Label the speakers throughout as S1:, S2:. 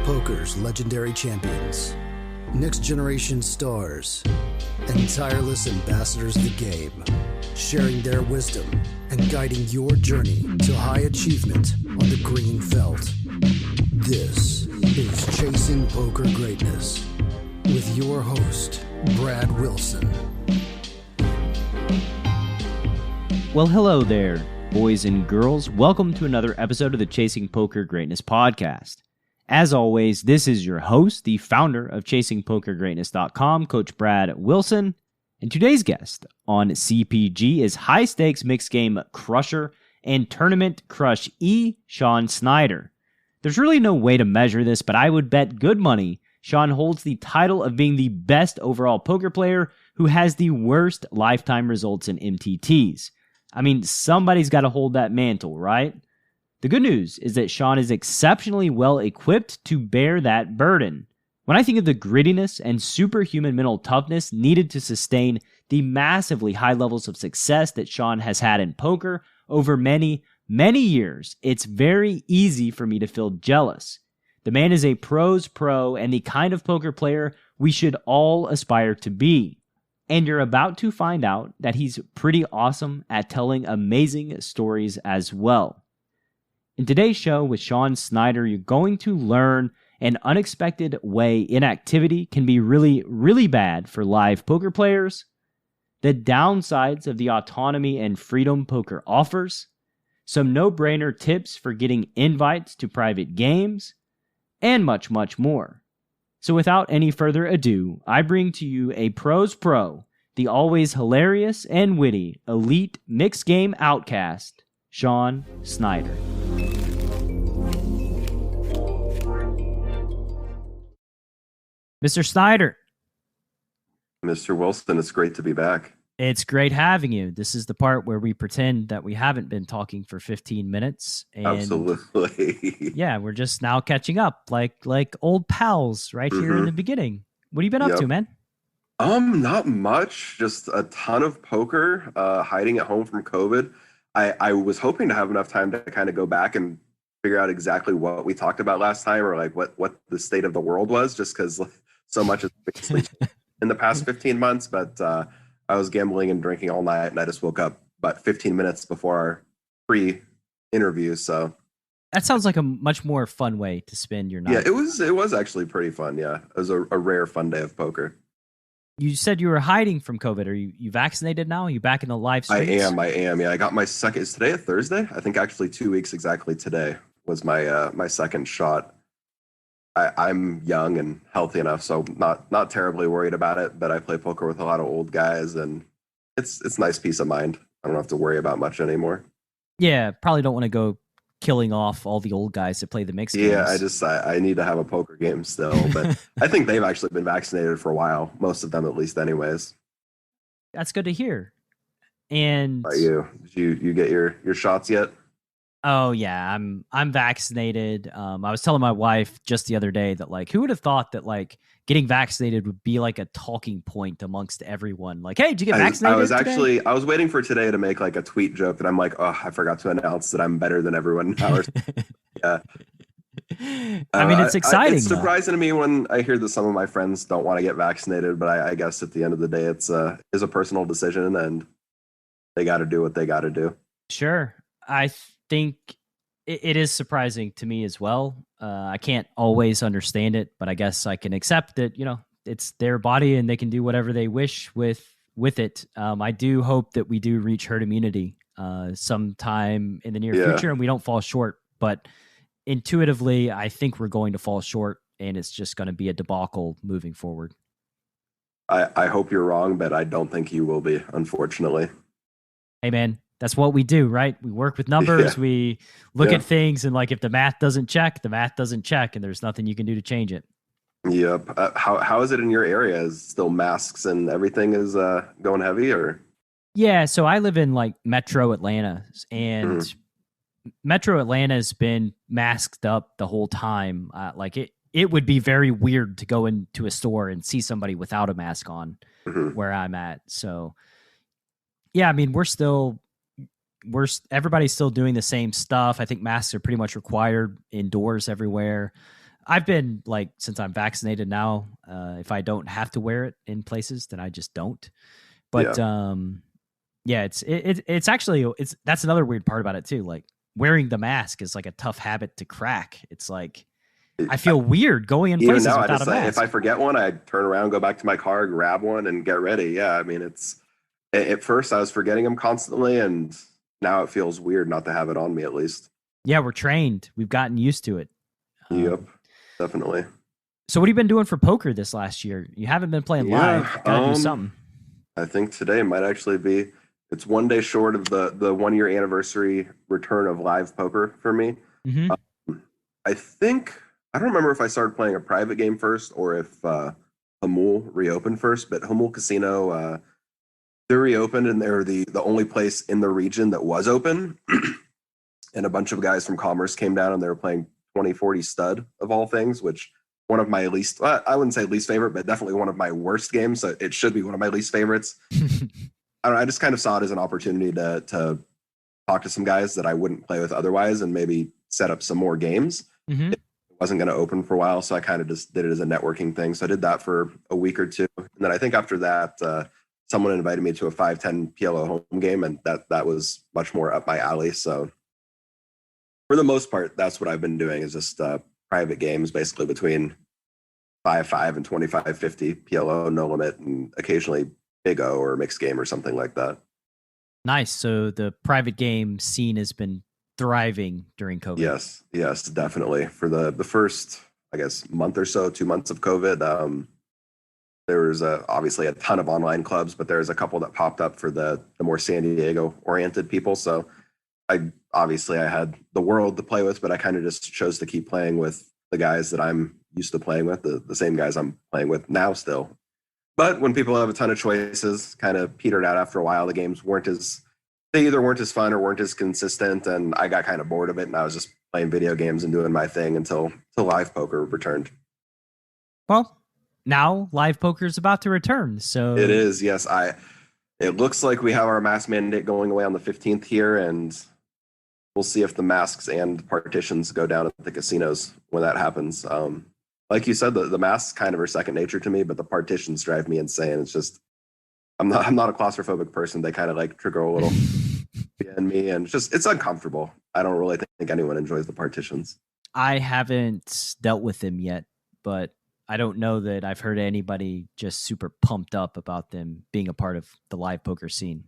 S1: Poker's legendary champions, next generation stars, and tireless ambassadors of the game, sharing their wisdom and guiding your journey to high achievement on the green felt. This is Chasing Poker Greatness with your host, Brad Wilson.
S2: Well, hello there, boys and girls. Welcome to another episode of the Chasing Poker Greatness podcast. As always, this is your host, the founder of ChasingPokerGreatness.com, Coach Brad Wilson. And today's guest on CPG is high-stakes mixed game crusher and tournament crushee, Sean Snyder. There's really no way to measure this, but I would bet good money Sean holds the title of being the best overall poker player who has the worst lifetime results in MTTs. I mean, somebody's got to hold that mantle, right? The good news is that Sean is exceptionally well equipped to bear that burden. When I think of the grittiness and superhuman mental toughness needed to sustain the massively high levels of success that Sean has had in poker over many, many years, it's very easy for me to feel jealous. The man is a pro's pro and the kind of poker player we should all aspire to be. And you're about to find out that he's pretty awesome at telling amazing stories as well. In today's show with Sean Snyder, you're going to learn an unexpected way inactivity can be really, really bad for live poker players, the downsides of the autonomy and freedom poker offers, some no-brainer tips for getting invites to private games, and much, much more. So without any further ado, I bring to you a pro's pro, the always hilarious and witty elite mixed game outcast, Sean Snyder. Mr. Snyder.
S3: Mr. Wilson, it's great to be back.
S2: It's great having you. This is the part where we pretend that we haven't been talking for 15 minutes. And
S3: absolutely.
S2: Yeah, we're just now catching up like old pals right here in the beginning. What have you been up to, man?
S3: Not much. Just a ton of poker, hiding at home from COVID. I was hoping to have enough time to kind of go back and figure out exactly what we talked about last time, or like what the state of the world was, just because so much has basically in the past 15 months. But I was gambling and drinking all night, and I just woke up about 15 minutes before our pre-interview. So
S2: that sounds like a much more fun way to spend your night.
S3: Yeah, it was actually pretty fun. Yeah, it was a rare fun day of poker.
S2: You said you were hiding from COVID. Are you vaccinated now? Are you back in the live streams?
S3: I am. Yeah, I got my second. Is today a Thursday? I think actually 2 weeks exactly today was my my second shot. I'm young and healthy enough, so not terribly worried about it. But I play poker with a lot of old guys, and it's nice peace of mind. I don't have to worry about much anymore.
S2: Yeah, probably don't want to go killing off all the old guys that play the mixed games.
S3: Yeah, I need to have a poker game still, but I think they've actually been vaccinated for a while. Most of them, at least, anyways.
S2: That's good to hear. And
S3: how about you? Did you get your shots yet?
S2: Oh yeah, I'm vaccinated. I was telling my wife just the other day that like, who would have thought that like getting vaccinated would be like a talking point amongst everyone? Like, hey, did you get vaccinated?
S3: I was waiting for today to make like a tweet joke that I'm like, oh, I forgot to announce that I'm better than everyone now. Yeah.
S2: I mean, it's exciting.
S3: It's surprising to me when I hear that some of my friends don't want to get vaccinated, but I guess at the end of the day, it's a personal decision, and they got to do what they got to do.
S2: Sure, I think it is surprising to me as well. I can't always understand it, but I guess I can accept that, it's their body and they can do whatever they wish with it. I do hope that we do reach herd immunity sometime in the near future and we don't fall short. But intuitively, I think we're going to fall short, and it's just going to be a debacle moving forward.
S3: I hope you're wrong, but I don't think you will be, unfortunately.
S2: Hey, man. That's what we do, right? We work with numbers. Yeah. We look at things, and like if the math doesn't check, the math doesn't check, and there's nothing you can do to change it.
S3: Yep. How is it in your area? Is still masks and everything is going heavy, or?
S2: Yeah. So I live in like Metro Atlanta, and Metro Atlanta has been masked up the whole time. Like it would be very weird to go into a store and see somebody without a mask on where I'm at. So yeah, I mean, everybody's still doing the same stuff. I think masks are pretty much required indoors everywhere. I've been like, since I'm vaccinated now, if I don't have to wear it in places, then I just don't. But yeah, it's actually that's another weird part about it too. Like wearing the mask is like a tough habit to crack. It's like I feel weird going in places
S3: now,
S2: without a mask.
S3: if I forget one, I turn around, go back to my car, grab one, and get ready. Yeah, I mean, at first I was forgetting them constantly, and now it feels weird not to have it on me at least.
S2: Yeah, we're trained. We've gotten used to it.
S3: Yep, definitely.
S2: So what have you been doing for poker this last year? You haven't been playing live. Gotta do something.
S3: I think today might actually be. It's one day short of the 1 year anniversary return of live poker for me.
S2: Mm-hmm.
S3: I think I don't remember if I started playing a private game first or if Hamul reopened first, but Hamul Casino they reopened and they're the only place in the region that was open. And a bunch of guys from Commerce came down and they were playing 2040 stud of all things, which one of my least, I wouldn't say least favorite, but definitely one of my worst games. So it should be one of my least favorites. I don't know, I just kind of saw it as an opportunity to talk to some guys that I wouldn't play with otherwise and maybe set up some more games.
S2: Mm-hmm.
S3: It wasn't going to open for a while, so I kind of just did it as a networking thing. So I did that for a week or two. And then I think after that, someone invited me to a 5-10 PLO home game, and that was much more up my alley. So for the most part, that's what I've been doing is just private games, basically between 5-5 and 25-50 PLO, no limit, and occasionally Big O or mixed game or something like that.
S2: Nice. So the private game scene has been thriving during COVID.
S3: Yes, definitely. For the first, I guess, month or so, 2 months of COVID, there was obviously a ton of online clubs, but there's a couple that popped up for the more San Diego oriented people. So I had the world to play with, but I kind of just chose to keep playing with the guys that I'm used to playing with, the same guys I'm playing with now still. But when people have a ton of choices, kind of petered out after a while. The games either weren't as fun or weren't as consistent, and I got kind of bored of it, and I was just playing video games and doing my thing until live poker returned.
S2: Well, now live poker is about to return. So
S3: it is, yes. It looks like we have our mask mandate going away on the 15th here, and we'll see if the masks and partitions go down at the casinos when that happens. Like you said, the masks kind of are second nature to me, but the partitions drive me insane. It's just I'm not a claustrophobic person. They kind of like trigger a little in me, and it's uncomfortable. I don't really think anyone enjoys the partitions.
S2: I haven't dealt with them yet, but I don't know that I've heard anybody just super pumped up about them being a part of the live poker scene.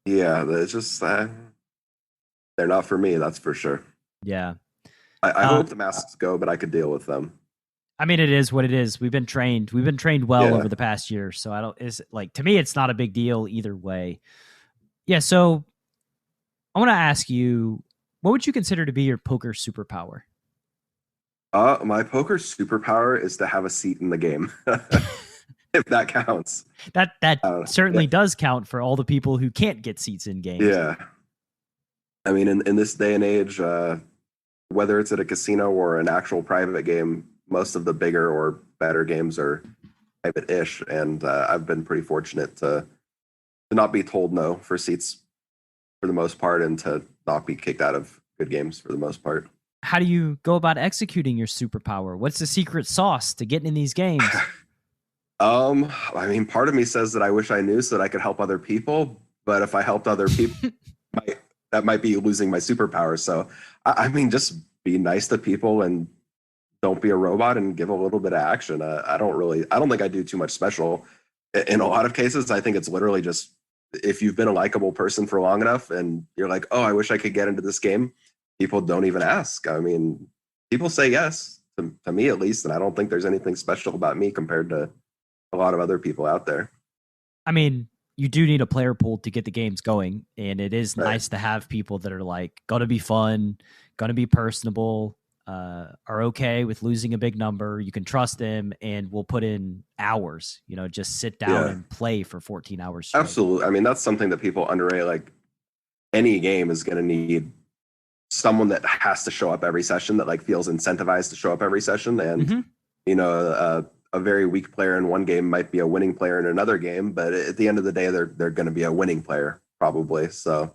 S3: Yeah, it's just they're not for me. That's for sure.
S2: Yeah,
S3: I hope the masks go, but I could deal with them.
S2: I mean, it is what it is. We've been trained well over the past year. So to me, it's not a big deal either way. Yeah. So I want to ask you, what would you consider to be your poker superpower?
S3: My poker superpower is to have a seat in the game. If that counts.
S2: That certainly does count for all the people who can't get seats in games.
S3: Yeah. I mean, in this day and age, whether it's at a casino or an actual private game, most of the bigger or better games are private-ish, and I've been pretty fortunate to not be told no for seats for the most part, and to not be kicked out of good games for the most part.
S2: How do you go about executing your superpower? What's the secret sauce to getting in these games?
S3: I mean, part of me says that I wish I knew so that I could help other people, but if I helped other people, that might be losing my superpower. So, I mean, just be nice to people and don't be a robot and give a little bit of action. I don't think I do too much special. In a lot of cases, I think it's literally just if you've been a likable person for long enough and you're like, oh, I wish I could get into this game, people don't even ask. I mean, people say yes, to me at least, and I don't think there's anything special about me compared to a lot of other people out there.
S2: I mean, you do need a player pool to get the games going, and it is nice to have people that are like, gonna be fun, gonna be personable, are okay with losing a big number. You can trust them, and will put in hours. Just sit down and play for 14 hours straight.
S3: Absolutely. I mean, that's something that people underrate. Like, any game is going to need someone that has to show up every session, that like feels incentivized to show up every session. And a very weak player in one game might be a winning player in another game, but at the end of the day, they're going to be a winning player probably. So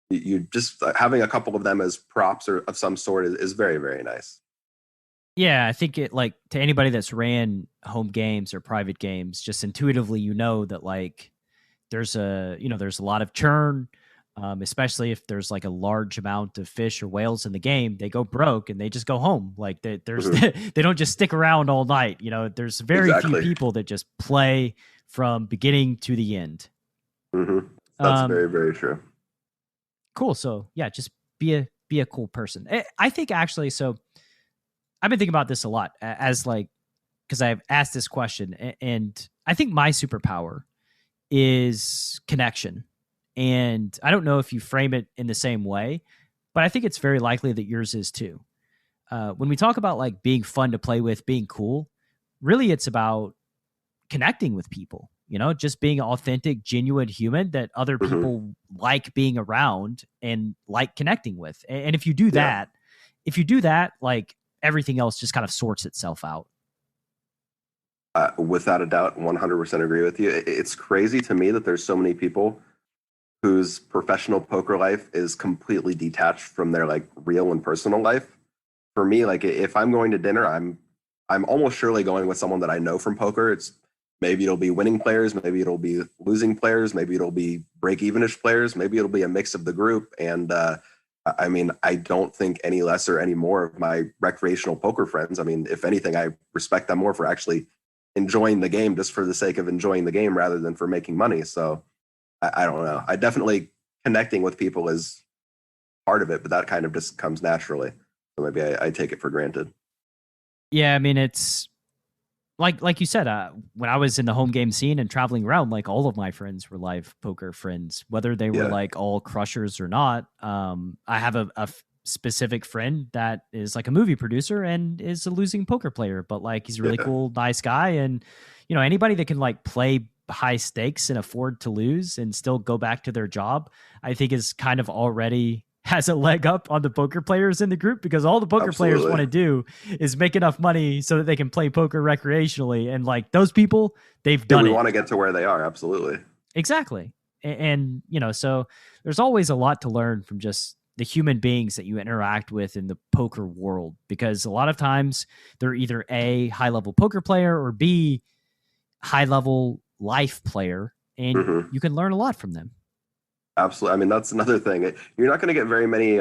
S3: you just having a couple of them as props or of some sort is very, very nice.
S2: Yeah, I think it like to anybody that's ran home games or private games, just intuitively, that like there's a lot of churn, especially if there's like a large amount of fish or whales in the game. They go broke and they just go home. Like there's
S3: Mhm.
S2: they don't just stick around all night. There's very few
S3: Exactly.
S2: people that just play from beginning to the end.
S3: Hmm. That's
S2: Um,
S3: very, very true.
S2: cool. So yeah, just be a cool person. I think actually. So I've been thinking about this a lot as like because I've asked this question, and I think my superpower is connection. And I don't know if you frame it in the same way, but I think it's very likely that yours is too. When we talk about like being fun to play with, being cool, really it's about connecting with people, just being an authentic, genuine human that other
S3: Hmm.
S2: people like being around and like connecting with. And
S3: Yeah.
S2: if you do that, like everything else just kind of sorts itself out.
S3: Without a doubt, 100% agree with you. It's crazy to me that there's so many people whose professional poker life is completely detached from their like real and personal life. For me, like if I'm going to dinner, I'm almost surely going with someone that I know from poker. It's maybe it'll be winning players, maybe it'll be losing players, maybe it'll be break evenish players, maybe it'll be a mix of the group. And I mean, I don't think any less or any more of my recreational poker friends. I mean, if anything, I respect them more for actually enjoying the game just for the sake of enjoying the game rather than for making money. So I don't know. I definitely connecting with people is part of it, but that kind of just comes naturally. So maybe I take it for granted.
S2: Yeah, I mean it's like you said, when I was in the home game scene and traveling around, like all of my friends were live poker friends, whether they were
S3: Yeah.
S2: like all crushers or not. I have a specific friend that is like a movie producer and is a losing poker player, but like he's a really
S3: Yeah.
S2: cool, nice guy. And, anybody that can like play high stakes and afford to lose and still go back to their job, I think is kind of already has a leg up on the poker players in the group because all the poker players want
S3: Absolutely.
S2: to do is make enough money so that they can play poker recreationally. And like those people, they've
S3: Yeah,
S2: done
S3: we
S2: it.
S3: want to get to where they are. Absolutely.
S2: Exactly. And, so there's always a lot to learn from just the human beings that you interact with in the poker world, because a lot of times they're either A, high level poker player, or B, high level life player. And
S3: Hmm.
S2: you can learn a lot from them.
S3: Absolutely. I mean, that's another thing. You're not going to get very many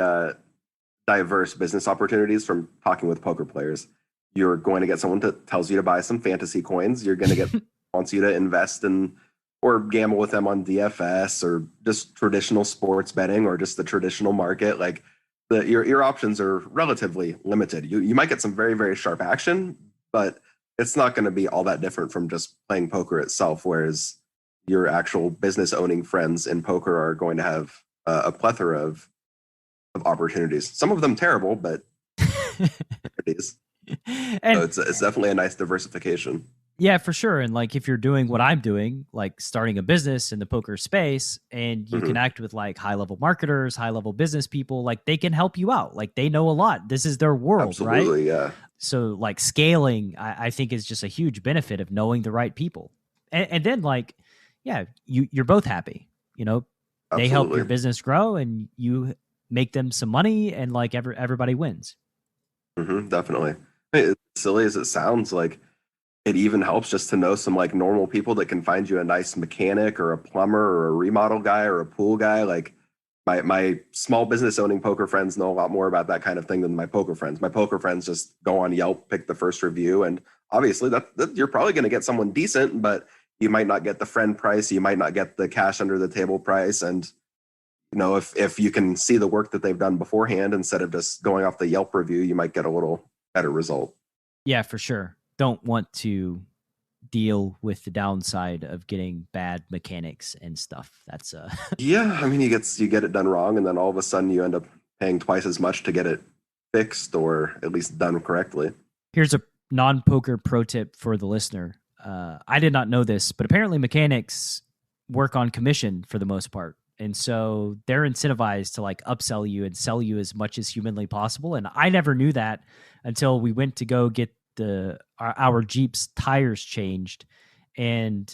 S3: diverse business opportunities from talking with poker players. You're going to get someone that tells you to buy some fantasy coins. You're going to get wants you to invest in or gamble with them on DFS or just traditional sports betting or just the traditional market. Like your options are relatively limited. You might get some very, very sharp action, but it's not going to be all that different from just playing poker itself. Whereas your actual business owning friends in poker are going to have a plethora of opportunities. Some of them terrible, but opportunities. So
S2: And
S3: it's definitely a nice diversification.
S2: yeah, for sure. And like if you're doing what I'm doing, like starting a business in the poker space, and you
S3: Hmm.
S2: connect with like high level marketers, high level business people, like they can help you out. Like they know a lot. This is their world, right?
S3: Absolutely, yeah,
S2: So like scaling, I think is just a huge benefit of knowing the right people. And then like, yeah, you're both happy. They help your
S3: absolutely.
S2: business grow and you make them some money, and like everybody wins.
S3: Definitely. As silly as it sounds, like it even helps just to know some like normal people that can find you a nice mechanic or a plumber or a remodel guy or a pool guy. Like my small business owning poker friends know a lot more about that kind of thing than my poker friends. My poker friends just go on Yelp, pick the first review, and obviously that you're probably going to get someone decent, but you might not get the friend price, you might not get the cash under the table price, and if you can see the work that they've done beforehand instead of just going off the Yelp review, you might get a little better result.
S2: Yeah, for sure. Don't want to deal with the downside of getting bad mechanics and stuff. That's
S3: Yeah, I mean, you get it done wrong, and then all of a sudden you end up paying twice as much to get it fixed or at least done correctly.
S2: Here's a non-poker pro tip for the listener. I did not know this, but apparently mechanics work on commission for the most part. And so they're incentivized to like upsell you and sell you as much as humanly possible. And I never knew that until we went to go get our Jeep's tires changed and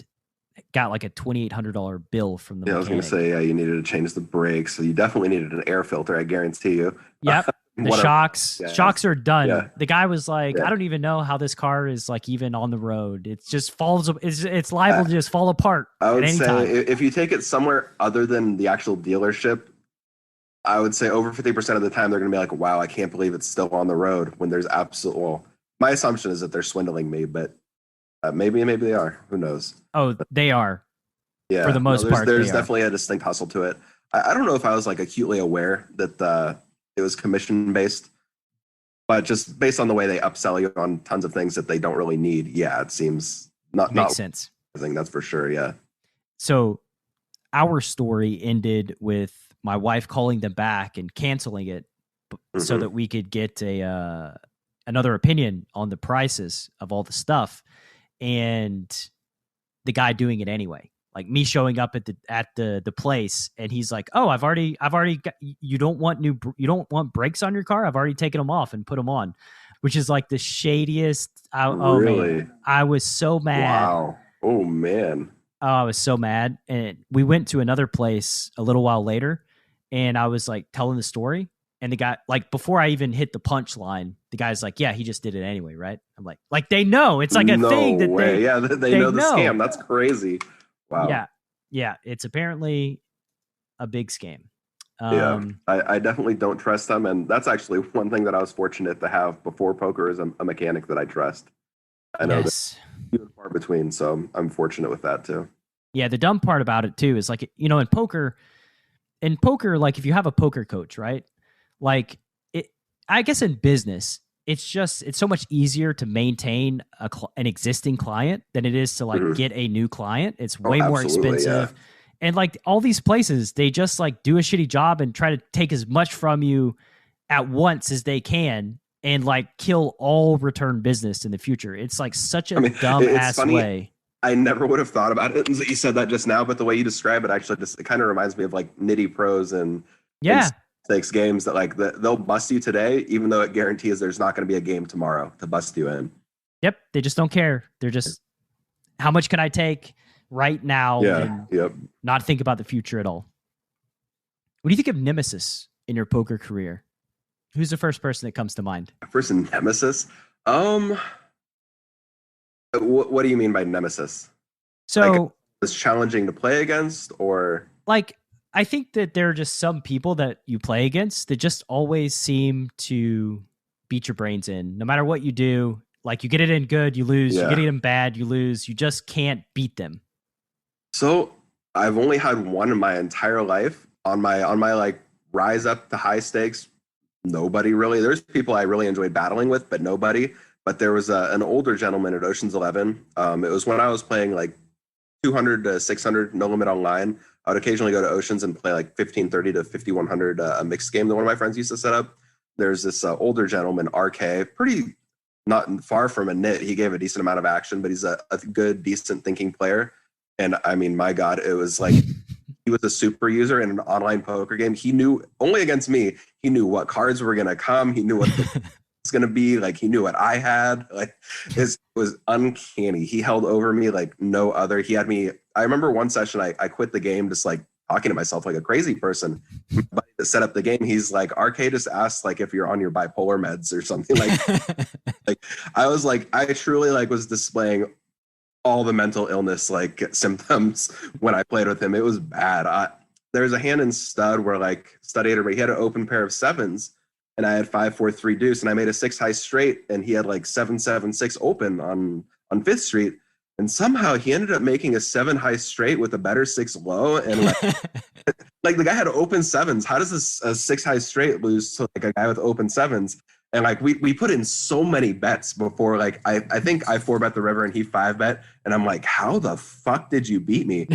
S2: got like a $2,800 bill from the
S3: Yeah, I was going to
S2: mechanic.
S3: say, yeah, you needed to change the brakes, so you definitely needed an air filter. I guarantee you.
S2: Yep. The shocks are done.
S3: Yeah.
S2: The guy was like, I don't even know how this car is like even on the road. It just falls. It's liable to just fall apart.
S3: I would
S2: at any
S3: say
S2: time.
S3: if you take it somewhere other than the actual dealership, I would say over 50% of the time they're going to be like, wow, I can't believe it's still on the road when there's well, my assumption is that they're swindling me, but maybe they are. Who knows?
S2: Oh, they are.
S3: Yeah.
S2: For the most part.
S3: There's definitely a distinct hustle to it. I don't know if I was like acutely aware that it was commission based, but just based on the way they upsell you on tons of things that they don't really need. Yeah. It seems
S2: Makes sense.
S3: I think that's for sure. Yeah.
S2: So our story ended with my wife calling them back and canceling it so that we could get another opinion on the prices of all the stuff, and the guy doing it anyway. Like me showing up at the place, and he's like, "Oh, I've already got, you don't want brakes on your car? I've already taken them off and put them on," which is like the shadiest. Oh
S3: Really?
S2: man, I was so mad.
S3: Wow. Oh man.
S2: Oh, I was so mad. And we went to another place a little while later, and I was like telling the story, and the guy, like before I even hit the punchline, the guy's like, "Yeah, he just did it anyway, right?" I'm like they know. It's like a thing that
S3: way. They know the
S2: know.
S3: scam. That's crazy. Wow.
S2: Yeah. It's apparently a big scam.
S3: I definitely don't trust them, and that's actually one thing that I was fortunate to have before poker is a mechanic that I trust. I know that's few and far between, so I'm fortunate with that too.
S2: Yeah, the dumb part about it too is like, you know, in poker, like if you have a poker coach, right? Like I guess in business, it's so much easier to maintain an existing client than it is to like get a new client. It's way more expensive. Yeah. And like all these places, they just like do a shitty job and try to take as much from you at once as they can and like kill all return business in the future. It's like such a dumb ass way.
S3: I never would have thought about it. You said that just now, but the way you describe it actually it kind of reminds me of like nitty pros and stakes games that like they'll bust you today, even though it guarantees there's not going to be a game tomorrow to bust you in.
S2: Yep. They just don't care. They're just, how much can I take right now? And not think about the future at all. What do you think of nemesis in your poker career? Who's the first person that comes to mind?
S3: First nemesis? What do you mean by nemesis?
S2: So
S3: like, it's challenging to play against, or
S2: like, I think that there are just some people that you play against that just always seem to beat your brains in. No matter what you do, like you get it in good, you lose. You get it in bad, you lose. You just can't beat them.
S3: So I've only had one in my entire life on my like rise up to high stakes. Nobody really. There's people I really enjoyed battling with, but nobody. But there was an older gentleman at Ocean's 11. It was when I was playing like 200 to 600 no limit online. I would occasionally go to Oceans and play like 1530 to 5100, a mixed game that one of my friends used to set up. There's this older gentleman, RK, pretty not far from a nit. He gave a decent amount of action, but he's a good, decent thinking player. And I mean, my God, it was like he was a super user in an online poker game. He knew, only against me, he knew what cards were going to come. He knew what it's going to be. Like he knew what I had. Like it was uncanny. He held over me like no other. He had me. I remember one session I quit the game just like talking to myself like a crazy person. My buddy that set up the game, he's like, RK just asked like if you're on your bipolar meds or something. Like I was like, I truly like was displaying all the mental illness like symptoms when I played with him. It was bad. There was a hand in stud where like stud 8 or he had an open pair of sevens and I had 5-4-3 deuce and I made a 6 high straight and he had like 7-7-6 open on 5th Street. And somehow he ended up making a 7 high straight with a better 6 low. And like the guy had open sevens. How does a 6 high straight lose to like a guy with open sevens? And like we put in so many bets before, like I think I 4-bet the river and he 5-bet. And I'm like, how the fuck did you beat me?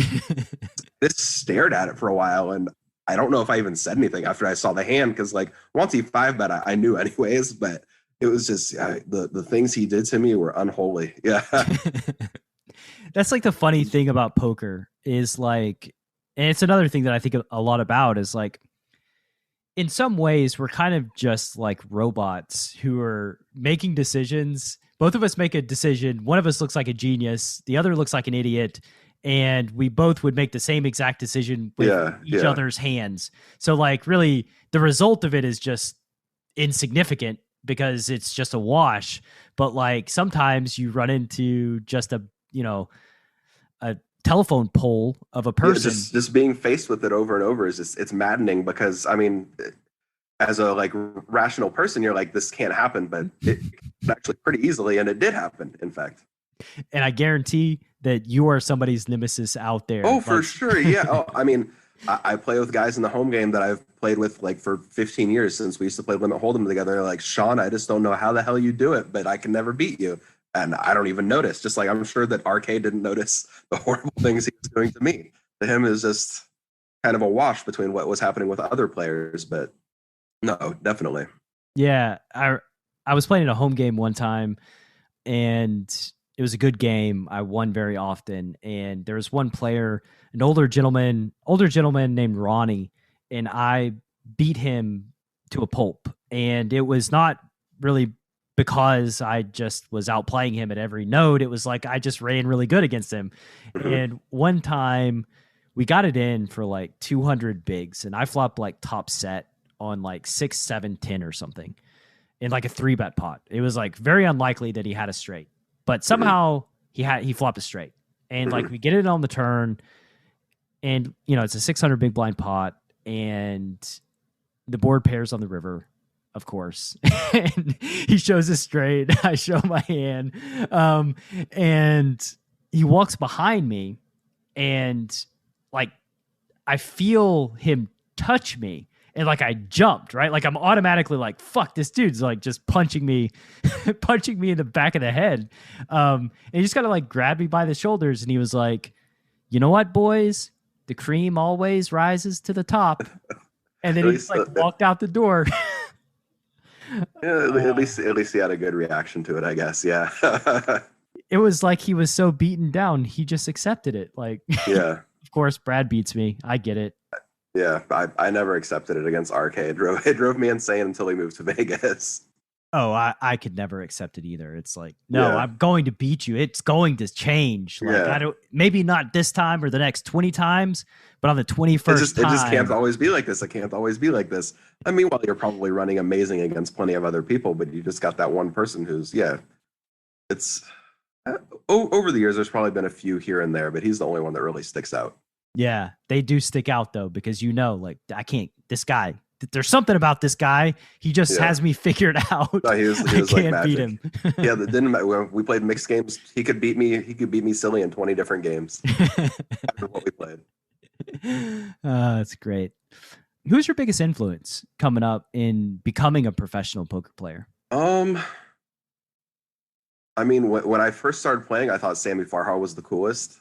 S3: Just stared at it for a while. And I don't know if I even said anything after I saw the hand, because like once he 5-bet, I knew anyways. But it was just the things he did to me were unholy. Yeah.
S2: That's like the funny thing about poker is like, and it's another thing that I think a lot about is like, in some ways, we're kind of just like robots who are making decisions. Both of us make a decision. One of us looks like a genius. The other looks like an idiot. And we both would make the same exact decision with each other's hands. So like really the result of it is just insignificant because it's just a wash. But like sometimes you run into just a telephone pole of a person.
S3: Just being faced with it over and over is just, it's maddening because I mean, as a like rational person, you're like, this can't happen, but it actually pretty easily, and it did happen, in fact.
S2: And I guarantee that you are somebody's nemesis out there.
S3: Oh, for sure. Yeah. Oh, I mean, I play with guys in the home game that I've played with like for 15 years since we used to play Limit Hold'em together. They're like, Sean, I just don't know how the hell you do it, but I can never beat you. And I don't even notice. Just like I'm sure that RK didn't notice the horrible things he was doing to me. To him is just kind of a wash between what was happening with other players. But no, definitely.
S2: Yeah. I was playing in a home game one time, and it was a good game. I won very often. And there was one player, an older gentleman named Ronnie, and I beat him to a pulp. And it was not really because I just was outplaying him at every node. It was like I just ran really good against him. And one time we got it in for like 200 bigs, and I flopped like top set on like 6, 7, 10 or something in like a 3-bet pot. It was like very unlikely that he had a straight. But somehow he flopped a straight, and like we get it on the turn, and it's a 600 big blind pot, and the board pairs on the river, of course. And he shows a straight. I show my hand, and he walks behind me, and like I feel him touch me. And like I jumped, right? Like I'm automatically like, fuck, this dude's like just punching me in the back of the head. And he just kind of like grabbed me by the shoulders, and he was like, you know what, boys? The cream always rises to the top. And then he just like walked out the door.
S3: Yeah, at least he had a good reaction to it, I guess. Yeah.
S2: It was like he was so beaten down, he just accepted it. Like,
S3: yeah.
S2: Of course, Brad beats me. I get it.
S3: Yeah, I never accepted it against RK. It drove me insane until he moved to Vegas.
S2: Oh, I could never accept it either. It's like, no, I'm going to beat you. It's going to change. Like I don't, maybe not this time or the next 20 times, but on the 21st time.
S3: It just can't always be like this. It can't always be like this. I mean, while you're probably running amazing against plenty of other people, but you just got that one person who's, it's over the years, there's probably been a few here and there, but he's the only one that really sticks out.
S2: Yeah, they do stick out though, because like this guy, there's something about this guy. He just has me figured out.
S3: No, he was
S2: I
S3: like
S2: can't
S3: magic.
S2: beat him.
S3: Yeah, that didn't matter. When we played mixed games, he could beat me silly in 20 different games after what we played.
S2: That's great. Who's your biggest influence coming up in becoming a professional poker player?
S3: I mean, when I first started playing, I thought Sammy Farha was the coolest.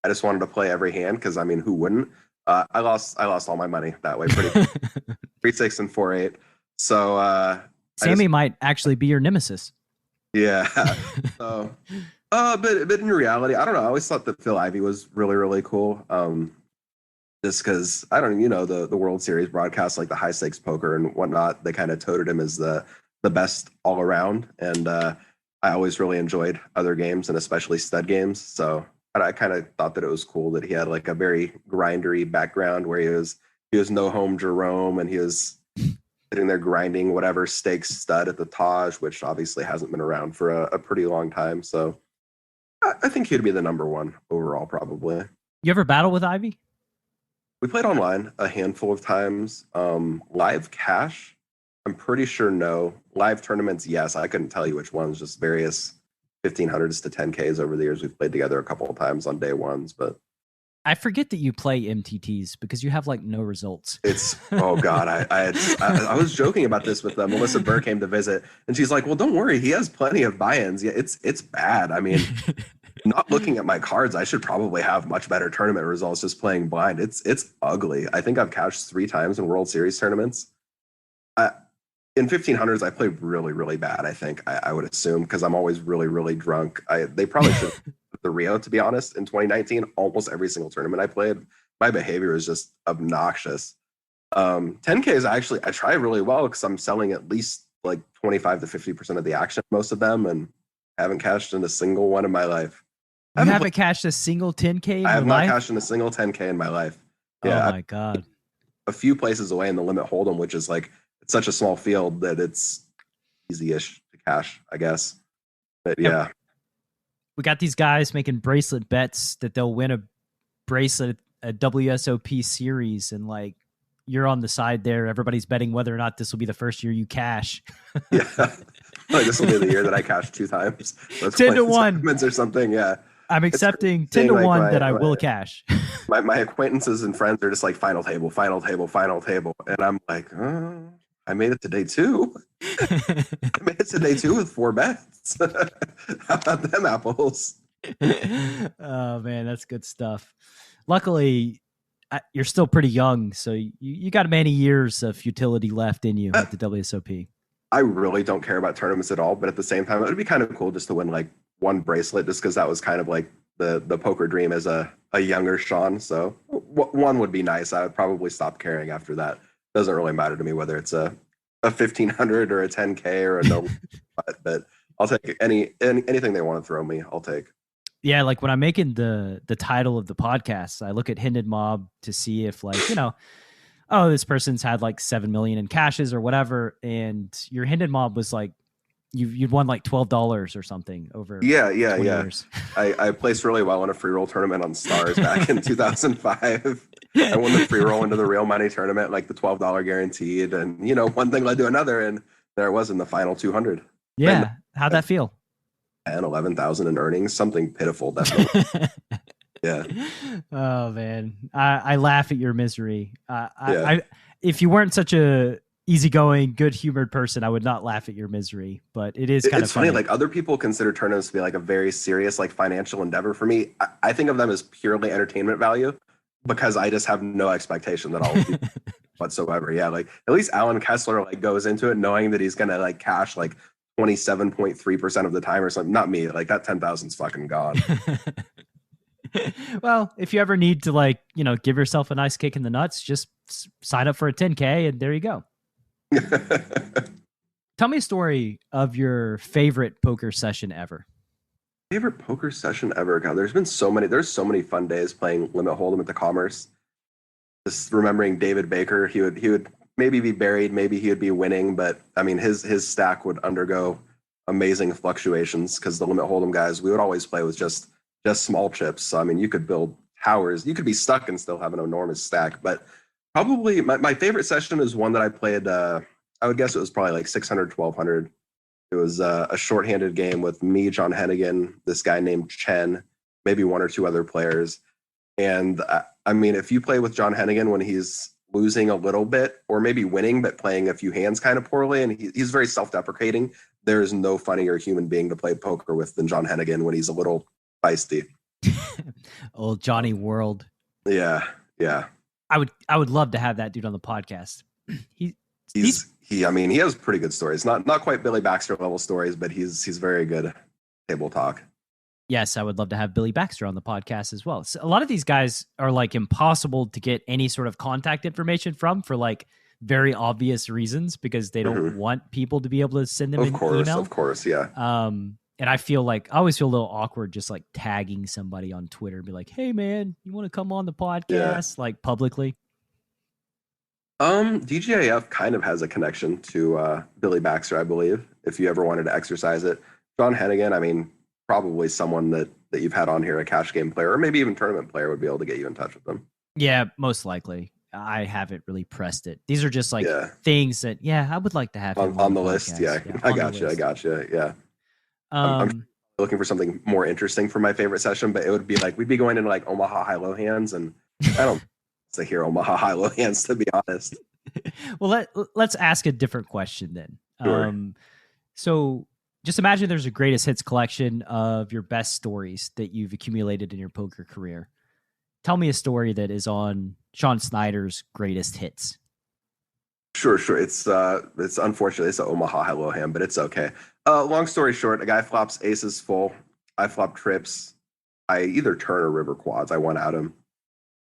S3: I just wanted to play every hand because, I mean, who wouldn't? I lost all my money that way. 3-6 and 4-8. So
S2: Sammy might actually be your nemesis.
S3: Yeah. So, but in reality, I don't know. I always thought that Phil Ivey was really, really cool. Just because I don't, the World Series broadcasts, like the high stakes poker and whatnot, they kind of touted him as the best all around. And I always really enjoyed other games, and especially stud games. So I kind of thought that it was cool that he had like a very grindery background where he was no home Jerome, and he was sitting there grinding whatever stakes stud at the Taj, which obviously hasn't been around for a pretty long time. So I think he'd be the number one overall, probably.
S2: You ever battle with Ivy?
S3: We played online a handful of times. Live cash, I'm pretty sure no. Live tournaments, yes. I couldn't tell you which ones, just various 1500s to 10Ks over the years. We've played together a couple of times on day ones, but
S2: I forget that you play MTTs because you have like no results.
S3: It's, oh God, I was joking about this with Melissa Burr came to visit, and she's like, well, don't worry, he has plenty of buy-ins. Yeah, it's bad. I mean, not looking at my cards, I should probably have much better tournament results just playing blind. It's ugly. I think I've cashed 3 times in World Series tournaments. In 1500s, I play really, really bad, I think, I would assume, because I'm always really, really drunk. They probably should the Rio, to be honest. In 2019, almost every single tournament I played, my behavior is just obnoxious. 10Ks, I try really well because I'm selling at least like 25 to 50% of the action, most of them, and I haven't cashed in a single one in my life.
S2: You haven't cashed a single 10K in
S3: I have
S2: your life?
S3: not cashed in a single 10K in my life. Yeah,
S2: oh my God.
S3: A few places away in the Limit Hold'em, which is like, such a small field that it's easy-ish to cash, I guess. But yeah.
S2: We got these guys making bracelet bets that they'll win a bracelet, a WSOP series, and like you're on the side there. Everybody's betting whether or not this will be the first year you cash.
S3: Yeah. Like this will be the year that I cash 2 times.
S2: 10 to 1
S3: or something. Yeah.
S2: I'm accepting 10 to 1 that I will cash.
S3: My acquaintances and friends are just like final table. And I'm like, I made it to day 2. I made it to day 2 with 4 bets. How about them apples?
S2: Oh man, that's good stuff. Luckily, you're still pretty young, so you got many years of futility left in you at the WSOP.
S3: I really don't care about tournaments at all, but at the same time, it would be kind of cool just to win like 1 bracelet, just because that was kind of like the poker dream as a younger Sean. So 1 would be nice. I would probably stop caring after that. Doesn't really matter to me whether it's a 1,500 or a 10K or a no, but I'll take anything they want to throw me. I'll take.
S2: Yeah, like when I'm making the title of the podcast, I look at Hinted Mob to see if like, this person's had like 7 million in cashes or whatever, and your Hinted Mob was like you'd won like $12 or something over.
S3: Yeah.
S2: Years.
S3: I placed really well in a free roll tournament on Stars back in 2005. I won the free roll into the real money tournament, like the $12 guaranteed, and one thing led to another, and there it was in the final 200.
S2: Yeah, how'd that feel?
S3: 11,000 in earnings, something pitiful, definitely. Yeah.
S2: Oh man, I laugh at your misery. I if you weren't such a easygoing, good-humored person, I would not laugh at your misery. But it is kind of funny.
S3: Like other people consider tournaments to be like a very serious, like financial endeavor. For me, I think of them as purely entertainment value because I just have no expectation that I'll do whatsoever. Yeah, like at least Alan Kessler like goes into it knowing that he's gonna like cash like 27.3% of the time or something. Not me. Like that 10,000's fucking gone.
S2: Well, if you ever need to like, give yourself a nice kick in the nuts, just sign up for a 10K and there you go. Tell me a story of your favorite poker session ever.
S3: Favorite poker session ever? God, there's so many fun days playing Limit Hold'em at the Commerce. Just remembering David Baker, he would maybe be buried, maybe he would be winning, but I mean his stack would undergo amazing fluctuations because the Limit Hold'em guys, we would always play with just small chips. So I mean, you could build towers, you could be stuck and still have an enormous stack. But probably my favorite session is one that I played. I would guess it was probably like 600, 1200. It was a shorthanded game with me, John Hennigan, this guy named Chen, maybe 1 or 2 other players. And I mean, if you play with John Hennigan when he's losing a little bit or maybe winning, but playing a few hands kind of poorly, and he's very self-deprecating, there is no funnier human being to play poker with than John Hennigan when he's a little feisty.
S2: Old Johnny World.
S3: Yeah.
S2: I would love to have that dude on the podcast. He
S3: has pretty good stories. Not quite Billy Baxter level stories, but he's very good at table talk.
S2: Yes, I would love to have Billy Baxter on the podcast as well. So a lot of these guys are like impossible to get any sort of contact information from for like very obvious reasons because they don't want people to be able to send them an email.
S3: Of course, yeah.
S2: And I always feel a little awkward just like tagging somebody on Twitter and be like, hey man, you want to come on the podcast like publicly?
S3: DGAF kind of has a connection to Billy Baxter, I believe, if you ever wanted to exercise it. John Hennigan, I mean, probably someone that you've had on here, a cash game player, or maybe even tournament player would be able to get you in touch with them. Yeah,
S2: most likely. I haven't really pressed it. These are just like things that, I would like to have
S3: on the list. Yeah, I got you. Yeah. I'm looking for something more interesting for my favorite session, but it would be like we'd be going into like Omaha high-low hands, and I don't to hear Omaha high-low hands, to be honest.
S2: Well, let's ask a different question then.
S3: Sure.
S2: So just imagine there's a greatest hits collection of your best stories that you've accumulated in your poker career. Tell me a story that is on Sean Snyder's greatest hits.
S3: Sure. It's unfortunately it's an Omaha high-low hand, but it's okay. Long story short, a guy flops aces full. I flop trips. I either turn or river quads. I won out him.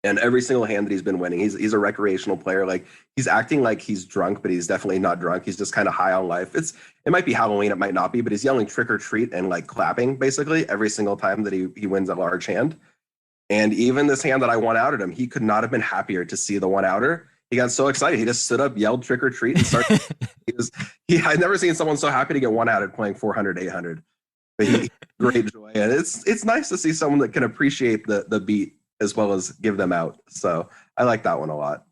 S3: And every single hand that he's been winning, he's a recreational player. Like he's acting like he's drunk, but he's definitely not drunk. He's just kind of high on life. It might be Halloween, it might not be, but he's yelling trick or treat and like clapping basically every single time that he wins a large hand. And even this hand that I won out at him, he could not have been happier to see the one outer. he got so excited. He just stood up, yelled trick or treat, and started. I'd never seen someone so happy to get one-outed playing 400, 800. But he great joy. And it's nice to see someone that can appreciate the beat as well as give them out. So I like that one a lot.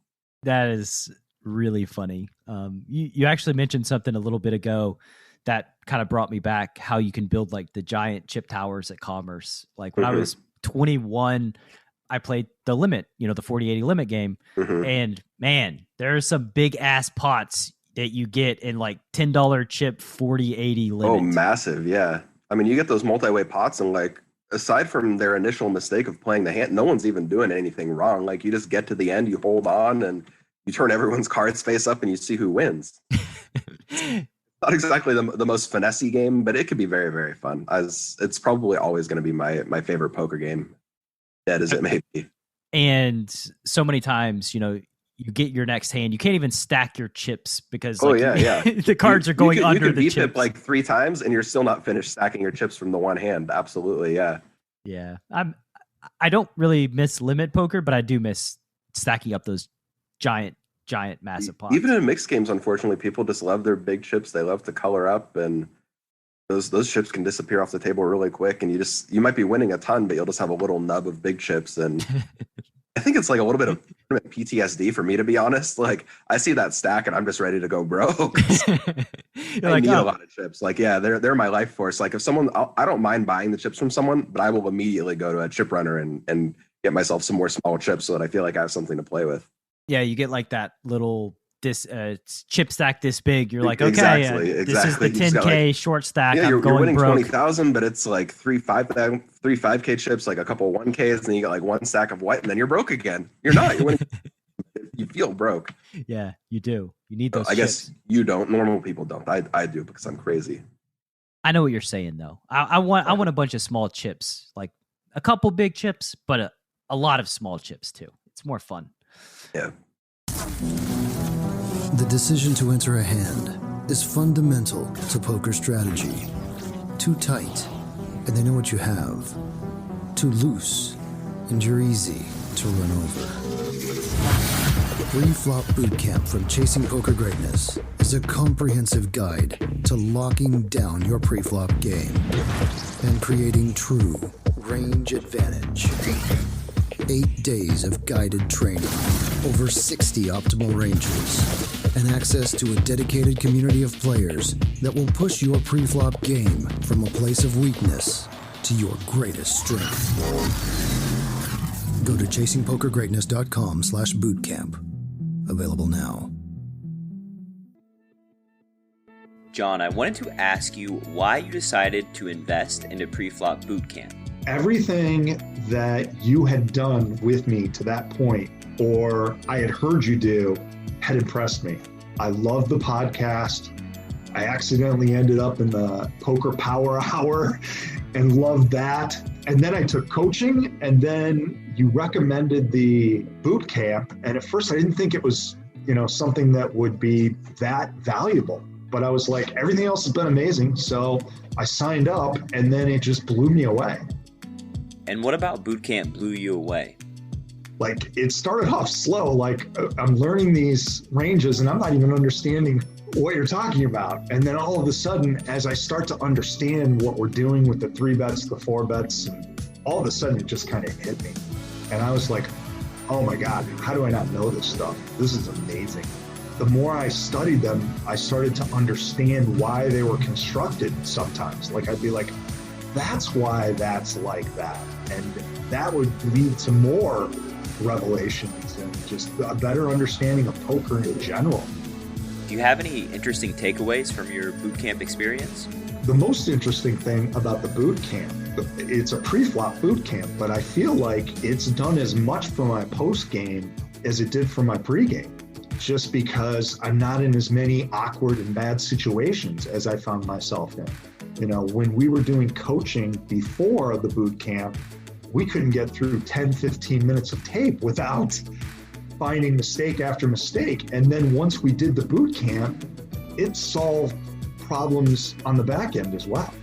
S2: That is really funny. You actually mentioned something a little bit ago that kind of brought me back, how you can build like the giant chip towers at Commerce. Like when I was 21, I played the limit, the 40-80 limit game. And man, there are some big ass pots that you get in like $10 chip 40-80 limit.
S3: Oh, massive. Yeah. I mean, you get those multi-way pots and like, aside from their initial mistake of playing the hand, no one's even doing anything wrong. Like you just get to the end, you hold on and you turn everyone's cards face up and you see who wins. Not exactly the most finessey game, but it could be very, very fun. As it's probably always going to be my favorite poker game, dead as it may be.
S2: And so many times, you get your next hand, you can't even stack your chips because the cards are going under the chips. You could
S3: like 3 times and you're still not finished stacking your chips from the one hand. Absolutely, yeah.
S2: Yeah, I don't really miss limit poker, but I do miss stacking up those giant, massive pots.
S3: Even in mixed games, unfortunately, people just love their big chips. They love to color up, and those chips can disappear off the table really quick. And you might be winning a ton, but you'll just have a little nub of big chips. And I think it's like a little bit of PTSD for me, to be honest. Like I see that stack and I'm just ready to go broke. I need a lot of chips. Like, yeah, they're my life force. Like if someone, I don't mind buying the chips from someone, but I will immediately go to a chip runner and get myself some more small chips so that I feel like I have something to play with.
S2: Yeah, you get like that little chip stack this big. You're like, okay,
S3: exactly.
S2: This is the 10K like, short stack.
S3: Yeah, you're winning
S2: broke.
S3: 20,000, but it's like three 5K chips, like a couple 1Ks, and then you get like one stack of white, and then you're broke again. You're not. You're winning. You feel broke.
S2: Yeah, you do. You need those.
S3: I guess you don't. Normal people don't. I do because I'm crazy.
S2: I know what you're saying though. I want a bunch of small chips, like a couple big chips, but a lot of small chips too. It's more fun.
S3: Yeah.
S1: The decision to enter a hand is fundamental to poker strategy. Too tight, and they know what you have. Too loose, and you're easy to run over. Pre-flop Bootcamp from Chasing Poker Greatness is a comprehensive guide to locking down your pre-flop game and creating true range advantage. 8 days of guided training, over 60 optimal ranges, and access to a dedicated community of players that will push your pre-flop game from a place of weakness to your greatest strength. Go to chasingpokergreatness.com/bootcamp. Available now.
S4: John, I wanted to ask you why you decided to invest into pre-flop bootcamp.
S5: Everything that you had done with me to that point, or I had heard you do, had impressed me. I love the podcast. I accidentally ended up in the Poker Power Hour and loved that. And then I took coaching, and then you recommended the boot camp. And at first I didn't think it was, something that would be that valuable. But I was like, everything else has been amazing. So I signed up, and then it just blew me away.
S4: And what about boot camp blew you away?
S5: Like, it started off slow. Like, I'm learning these ranges, and I'm not even understanding what you're talking about. And then all of a sudden, as I start to understand what we're doing with the 3 bets, the 4 bets, and all of a sudden it just kind of hit me. And I was like, oh my God, how do I not know this stuff? This is amazing. The more I studied them, I started to understand why they were constructed sometimes. Like, I'd be like, that's why that's like that. And that would lead to more revelations and just a better understanding of poker in general.
S4: Do you have any interesting takeaways from your boot camp experience?
S5: The most interesting thing about the boot camp, it's a pre-flop boot camp, but I feel like it's done as much for my post game as it did for my pre-game, just because I'm not in as many awkward and bad situations as I found myself in. When we were doing coaching before the boot camp, we couldn't get through 10, 15 minutes of tape without finding mistake after mistake. And then once we did the boot camp, it solved problems on the back end as well.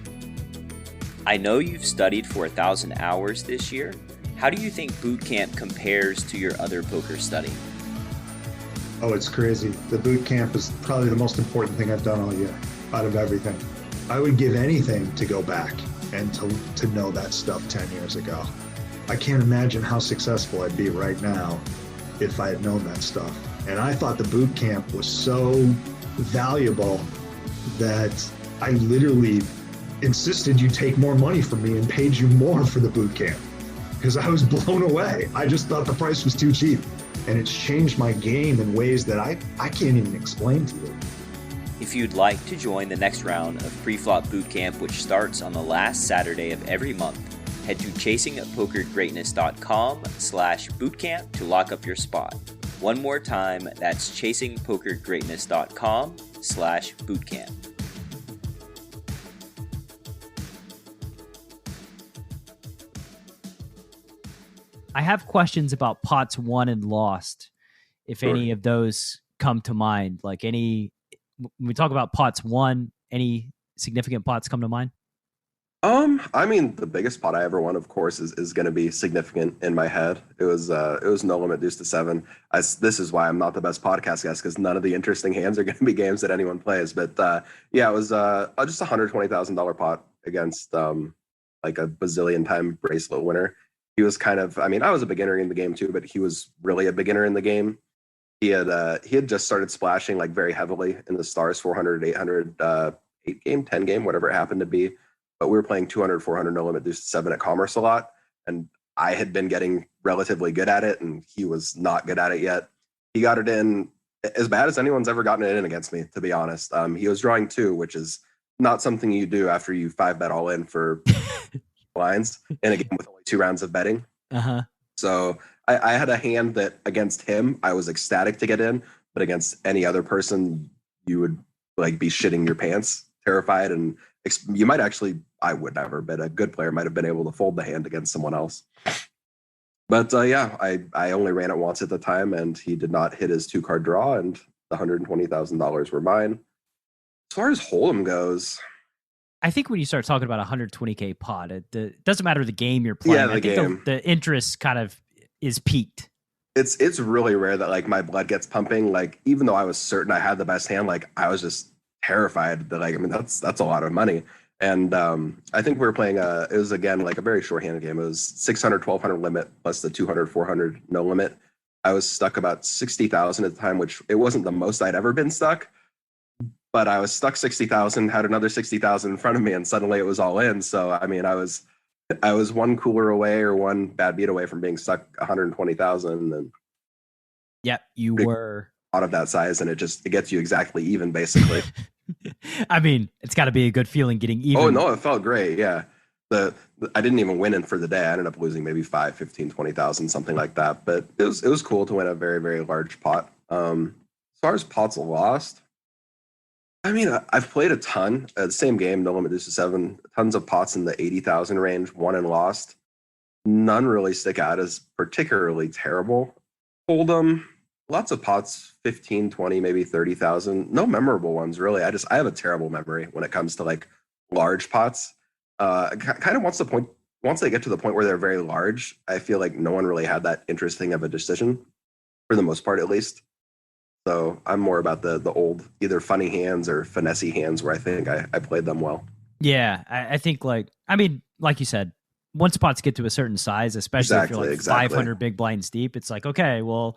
S4: I know you've studied for 1,000 hours this year. How do you think boot camp compares to your other poker study?
S5: Oh, it's crazy. The boot camp is probably the most important thing I've done all year out of everything. I would give anything to go back and to know that stuff 10 years ago. I can't imagine how successful I'd be right now if I had known that stuff. And I thought the boot camp was so valuable that I literally insisted you take more money from me and paid you more for the boot camp because I was blown away. I just thought the price was too cheap. And it's changed my game in ways that I can't even explain to you.
S4: If you'd like to join the next round of Pre-Flop Bootcamp, which starts on the last Saturday of every month, head to chasingpokergreatness.com/bootcamp to lock up your spot. One more time, that's chasingpokergreatness.com/bootcamp.
S2: I have questions about pots won and lost, if
S3: Sure.
S2: any of those come to mind. Like when we talk about pots won, any significant pots come to mind?
S3: I mean, the biggest pot I ever won, of course, is going to be significant in my head. It was no limit deuce to 7. This is why I'm not the best podcast guest, because none of the interesting hands are going to be games that anyone plays. But yeah, it was just $120,000 pot against like a bazillion time bracelet winner. He was kind of, I mean, I was a beginner in the game too, but he was really a beginner in the game. He had just started splashing like very heavily in the stars, 400, 800, 8 game, 10 game, whatever it happened to be. But we were playing 200, 400 no limit deuce to 7 at Commerce a lot. And I had been getting relatively good at it, and he was not good at it yet. He got it in as bad as anyone's ever gotten it in against me, to be honest. He was drawing 2, which is not something you do after you 5-bet all in for blinds in a game with only 2 rounds of betting.
S2: Uh-huh.
S3: So I had a hand that against him, I was ecstatic to get in, but against any other person, you would like be shitting your pants, terrified. And you might actually, I would never, but a good player might have been able to fold the hand against someone else. But yeah, I only ran it once at the time, and he did not hit his 2-card draw, and the $120,000 were mine. As far as Hold'em goes,
S2: I think when you start talking about 120K pot, it doesn't matter the game you're playing.
S3: Yeah, the
S2: I think
S3: game.
S2: The interest kind of is peaked.
S3: It's really rare that like my blood gets pumping. Like, even though I was certain I had the best hand, like I was just terrified that, like, I mean, that's a lot of money. And I think we were playing it was again like a very short-handed game. It was 600, 1200 limit plus the 200, 400 no limit. I was stuck about 60,000 at the time, which it wasn't the most I'd ever been stuck. But I was stuck 60,000, had another 60,000 in front of me, and suddenly it was all in. So I mean, I was one cooler away or one bad beat away from being stuck 120,000. And
S2: Yep, you were
S3: out of that size, and it gets you exactly even, basically.
S2: I mean, it's got to be a good feeling getting even.
S3: Oh no, it felt great. Yeah, I didn't even win in for the day. I ended up losing maybe 5, 15, 20,000, something like that. But it was cool to win a very, very large pot. As far as pots lost, I mean, I've played a ton. The same game, no limit deuce to 7, tons of pots in the 80,000 range, won and lost. None really stick out as particularly terrible. Hold'em, lots of pots, 15, 20, maybe 30,000. No memorable ones, really. I have a terrible memory when it comes to like large pots. Kind of once they get to the point where they're very large, I feel like no one really had that interesting of a decision, for the most part, at least. So I'm more about the old, either funny hands or finessey hands, where I think I played them well.
S2: Yeah, I think like you said, once pots get to a certain size, especially if you're like 500 big blinds deep, it's like, okay, well,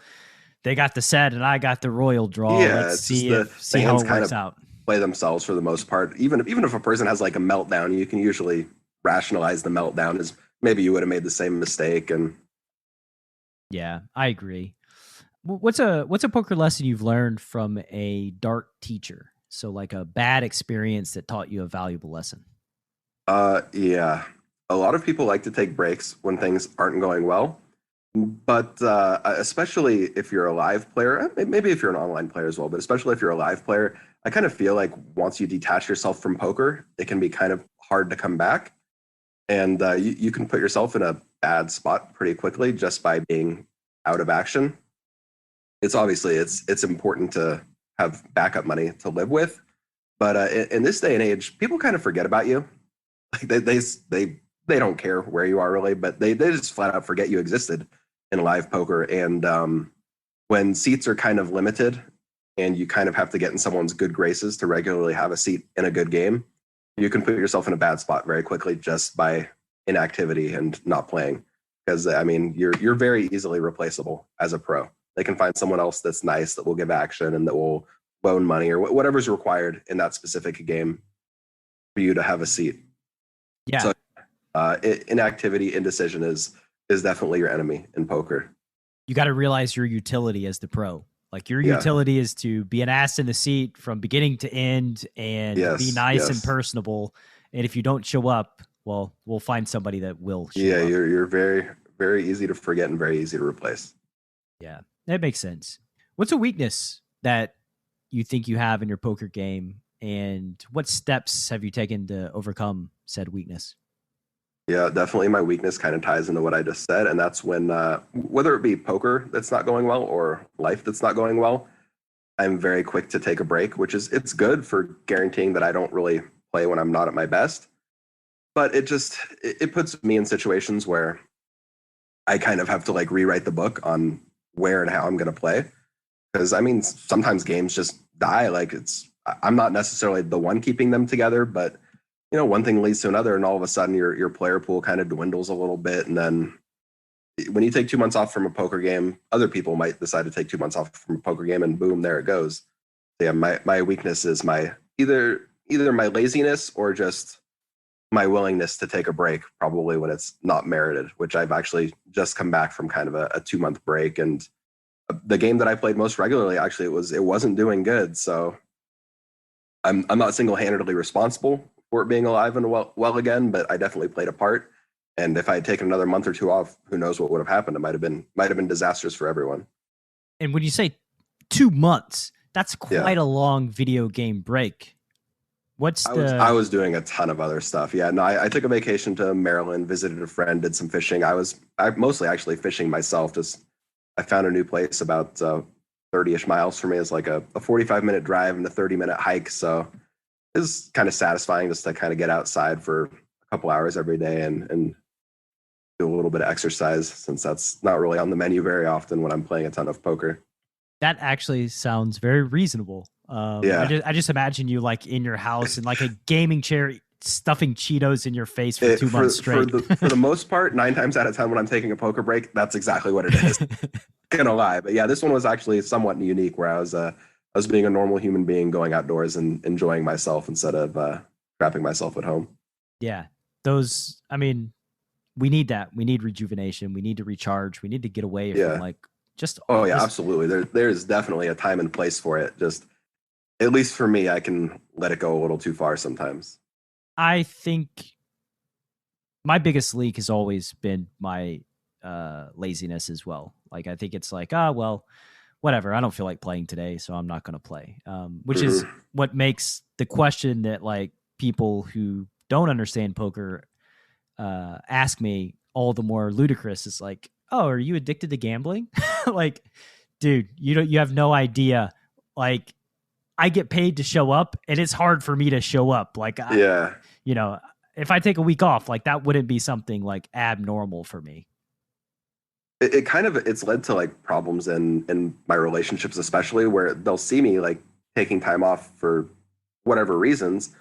S2: they got the set and I got the royal draw.
S3: Yeah,
S2: let's see how it works out.
S3: Play themselves for the most part. Even if a person has like a meltdown, you can usually rationalize the meltdown as maybe you would have made the same mistake. And
S2: yeah, I agree. What's a poker lesson you've learned from a dark teacher? So like a bad experience that taught you a valuable lesson.
S3: Yeah, a lot of people like to take breaks when things aren't going well, but especially if you're a live player, maybe if you're an online player as well, but especially if you're a live player, I kind of feel like once you detach yourself from poker, it can be kind of hard to come back, and you can put yourself in a bad spot pretty quickly just by being out of action. It's important to have backup money to live with, but in this day and age, people kind of forget about you. Like they don't care where you are really, but they just flat out forget you existed in live poker. And when seats are kind of limited and you kind of have to get in someone's good graces to regularly have a seat in a good game, you can put yourself in a bad spot very quickly just by inactivity and not playing. Because I mean, you're very easily replaceable as a pro. They can find someone else that's nice, that will give action, and that will loan money or whatever's required in that specific game for you to have a seat.
S2: Yeah.
S3: So inactivity, indecision is definitely your enemy in poker.
S2: You got to realize your utility as the pro. Like your utility is to be an ass in the seat from beginning to end and be nice and personable. And if you don't show up, well, we'll find somebody that will show up.
S3: You're very, very easy to forget and very easy to replace.
S2: Yeah, that makes sense. What's a weakness that you think you have in your poker game, and what steps have you taken to overcome said weakness?
S3: Yeah, definitely my weakness kind of ties into what I just said, and that's when, whether it be poker that's not going well or life that's not going well, I'm very quick to take a break, it's good for guaranteeing that I don't really play when I'm not at my best. But it puts me in situations where I kind of have to like rewrite the book on where and how I'm going to play. Because I mean, sometimes games just die. Like I'm not necessarily the one keeping them together, but you know, one thing leads to another, and all of a sudden your player pool kind of dwindles a little bit. And then when you take 2 months off from a poker game, other people might decide to take 2 months off from a poker game, and boom, there it goes. So yeah, my weakness is my either my laziness or just my willingness to take a break, probably when it's not merited, which I've actually just come back from kind of a 2-month break. And the game that I played most regularly, actually, it wasn't doing good. So I'm not single-handedly responsible for it being alive and well again, but I definitely played a part. And if I had taken another month or two off, who knows what would have happened? It might have been disastrous for everyone.
S2: And when you say 2 months, that's quite a long video game break.
S3: I was doing a ton of other stuff. Yeah, no, I took a vacation to Maryland, visited a friend, did some fishing. I mostly actually fishing myself. I found a new place about 30-ish miles from me. It's like a 45-minute drive and a 30-minute hike. So it was kind of satisfying just to kind of get outside for a couple hours every day and do a little bit of exercise, since that's not really on the menu very often when I'm playing a ton of poker.
S2: That actually sounds very reasonable. I just imagine you like in your house in like a gaming chair, stuffing Cheetos in your face for 2 months straight.
S3: For the most part, 9 times out of 10 when I'm taking a poker break, that's exactly what it is. Gonna lie, but yeah, this one was actually somewhat unique, where I was being a normal human being, going outdoors and enjoying myself instead of trapping myself at home.
S2: Yeah, I mean, we need that. We need rejuvenation. We need to recharge. We need to get away from like just.
S3: Oh yeah, absolutely. There's definitely a time and place for it. Just, at least for me, I can let it go a little too far sometimes.
S2: I think my biggest leak has always been my laziness as well. Like, I think it's like, well, whatever. I don't feel like playing today, so I'm not going to play. Which is what makes the question that like people who don't understand poker ask me all the more ludicrous. It's like, oh, are you addicted to gambling? Like, dude, you have no idea. Like, I get paid to show up, and it's hard for me to show up. Like, if I take a week off, like that wouldn't be something like abnormal for me.
S3: It's led to like problems in my relationships, especially, where they'll see me like taking time off for whatever reasons.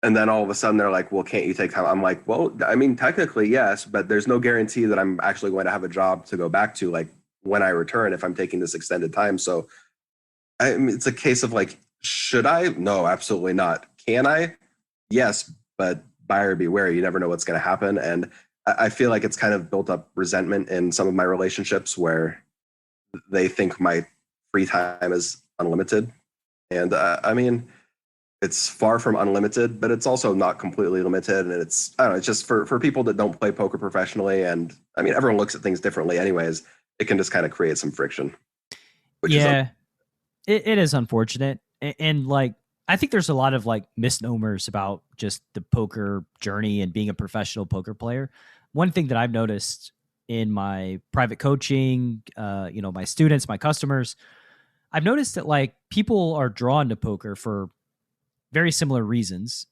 S3: And then all of a sudden they're like, well, can't you take time? I'm like, well, I mean, technically, yes, but there's no guarantee that I'm actually going to have a job to go back to, like, when I return, if I'm taking this extended time. So it's a case of like, should I? No, absolutely not. Can I? Yes, but buyer beware. You never know what's going to happen. And I feel like it's kind of built up resentment in some of my relationships, where they think my free time is unlimited. And I mean, it's far from unlimited, but it's also not completely limited. And it's just for people that don't play poker professionally. And I mean, everyone looks at things differently anyways. It can just kind of create some friction.
S2: It is unfortunate. And like, I think there's a lot of like misnomers about just the poker journey and being a professional poker player. One thing that I've noticed in my private coaching, my students, my customers, I've noticed that like people are drawn to poker for very similar reasons.